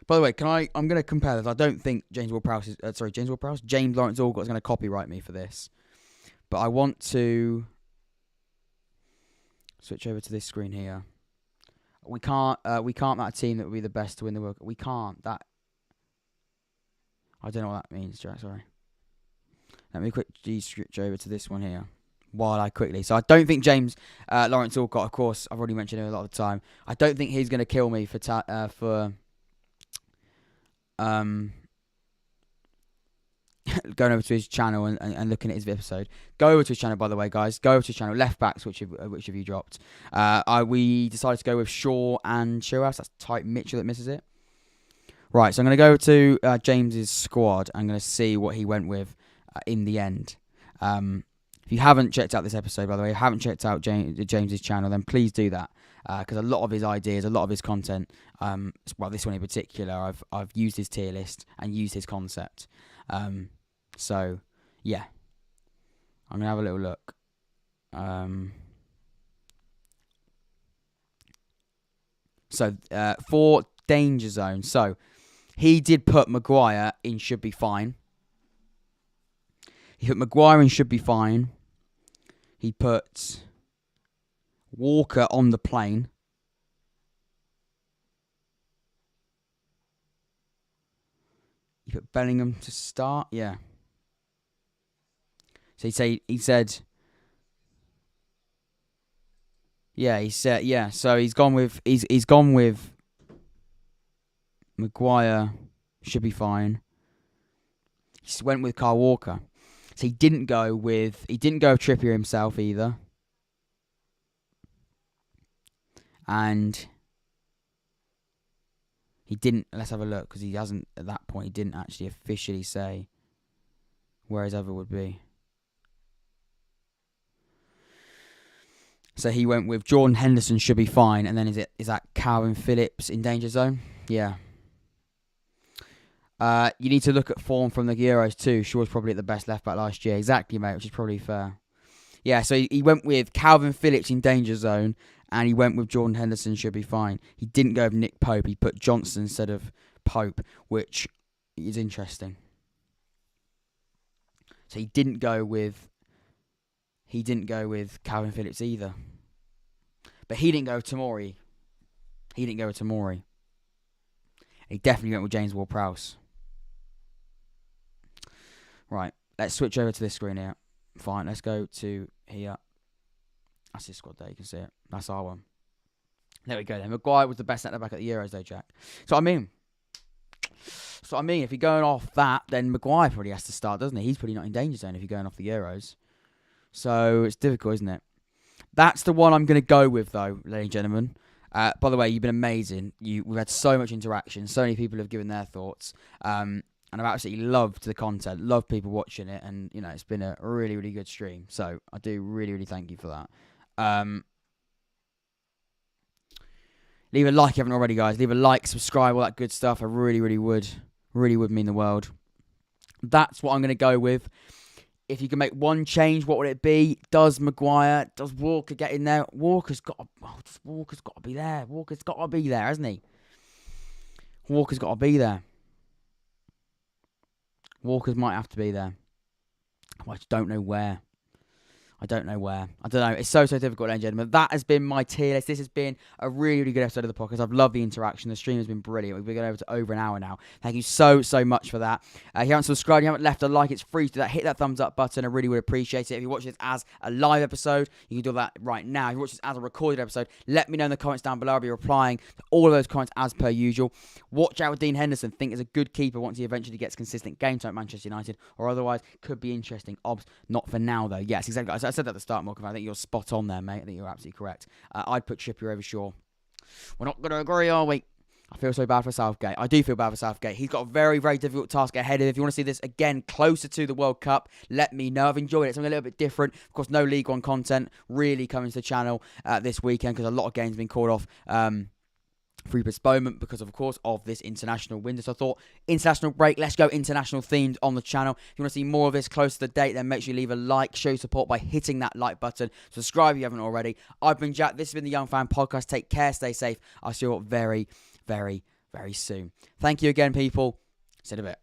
By the way, I'm going to compare this. I don't think James Ward-Prowse James Lawrence Allcott is going to copyright me for this. But I want to switch over to this screen here. We can't make a team that would be the best to win the World Cup. We can't. That... I don't know what that means, Jack. Sorry. Let me quickly switch over to this one here. So I don't think James Lawrence Allcott, of course, I've already mentioned him a lot of the time. I don't think he's going to kill me for going over to his channel and looking at his episode. Go over to his channel, by the way, guys. Go over to his channel. Left backs, which have you dropped? We decided to go with Shaw and Chilwell. That's Type Mitchell that misses it. Right, so I'm going to go to James's squad. I'm going to see what he went with in the end. If you haven't checked out this episode, by the way, haven't checked out James's channel, then please do that. Because a lot of his ideas, a lot of his content, well, this one in particular, I've used his tier list and used his concept. So, yeah. I'm going to have a little look. For Danger Zone, so he did put Maguire in should be fine. He put Maguire in should be fine. He put Walker on the plane. He put Bellingham to start. Yeah. So he said. Yeah, he said. Yeah. So he's gone with Maguire should be fine. He went with Kyle Walker. So he didn't go with Trippier himself either. And he didn't, let's have a look, because he hasn't, at that point, he didn't actually officially say where his other would be. So he went with Jordan Henderson should be fine, and then is that Calvin Phillips in danger zone? Yeah. You need to look at form from the Euros too. Shaw was probably at the best left back last year. Exactly, mate, which is probably fair. Yeah, so he went with Calvin Phillips in danger zone, and he went with Jordan Henderson should be fine. He didn't go with Nick Pope. He put Johnson instead of Pope, which is interesting. So he didn't go with Calvin Phillips either. But he didn't go with Tomori. He definitely went with James Ward-Prowse. Right, let's switch over to this screen here. Fine, let's go to here. That's his squad there, you can see it. That's our one. There we go then. Maguire was the best centre-back at the Euros though, Jack. So I mean, if you're going off that, then Maguire probably has to start, doesn't he? He's probably not in danger zone if you're going off the Euros. So it's difficult, isn't it? That's the one I'm going to go with though, ladies and gentlemen. By the way, you've been amazing. We've had so much interaction. So many people have given their thoughts. And I've absolutely loved the content. Loved people watching it. And, you know, it's been a really, really good stream. So I do really, really thank you for that. Leave a like if you haven't already, guys. Leave a like, subscribe, all that good stuff. I really, really would. Really would mean the world. That's what I'm going to go with. If you can make one change, what would it be? Does Walker get in there? Walker's got to be there. Walker's got to be there, hasn't he? Walker's got to be there. Walker's might have to be there. I just don't know where. I don't know. It's so difficult, ladies and gentlemen. That has been my tier list. This has been a really, really good episode of the podcast. I've loved the interaction. The stream has been brilliant. We've been going over an hour now. Thank you so much for that. If you haven't subscribed, you haven't left a like, it's free to do that. Hit that thumbs up button. I really would appreciate it. If you watch this as a live episode, you can do that right now. If you watch this as a recorded episode, let me know in the comments down below. I'll be replying to all of those comments as per usual. Watch out with Dean Henderson. Think is a good keeper once he eventually gets consistent game time at Manchester United, or otherwise could be interesting. Obs, not for now though. Yes, exactly. I said that at the start, Mark. I think you're spot on there, mate. I think you're absolutely correct. I'd put Trippier over Shaw. We're not going to agree, are we? I feel so bad for Southgate. I do feel bad for Southgate. He's got a very, very difficult task ahead of him. If you want to see this again closer to the World Cup, let me know. I've enjoyed it. Something a little bit different. Of course, no League One content really coming to the channel this weekend because a lot of games have been called off through postponement because, of course, of this international window. So I thought, international break, let's go international themed on the channell. If you want to see more of this close to the date, then make sure you leave a like, show support by hitting that like button. Subscribe if you haven't already. I've been Jack. This has been the Young Fan Podcast. Take care, stay safe. I'll see you all very, very, very soon. Thank you again, people. See you in a bit.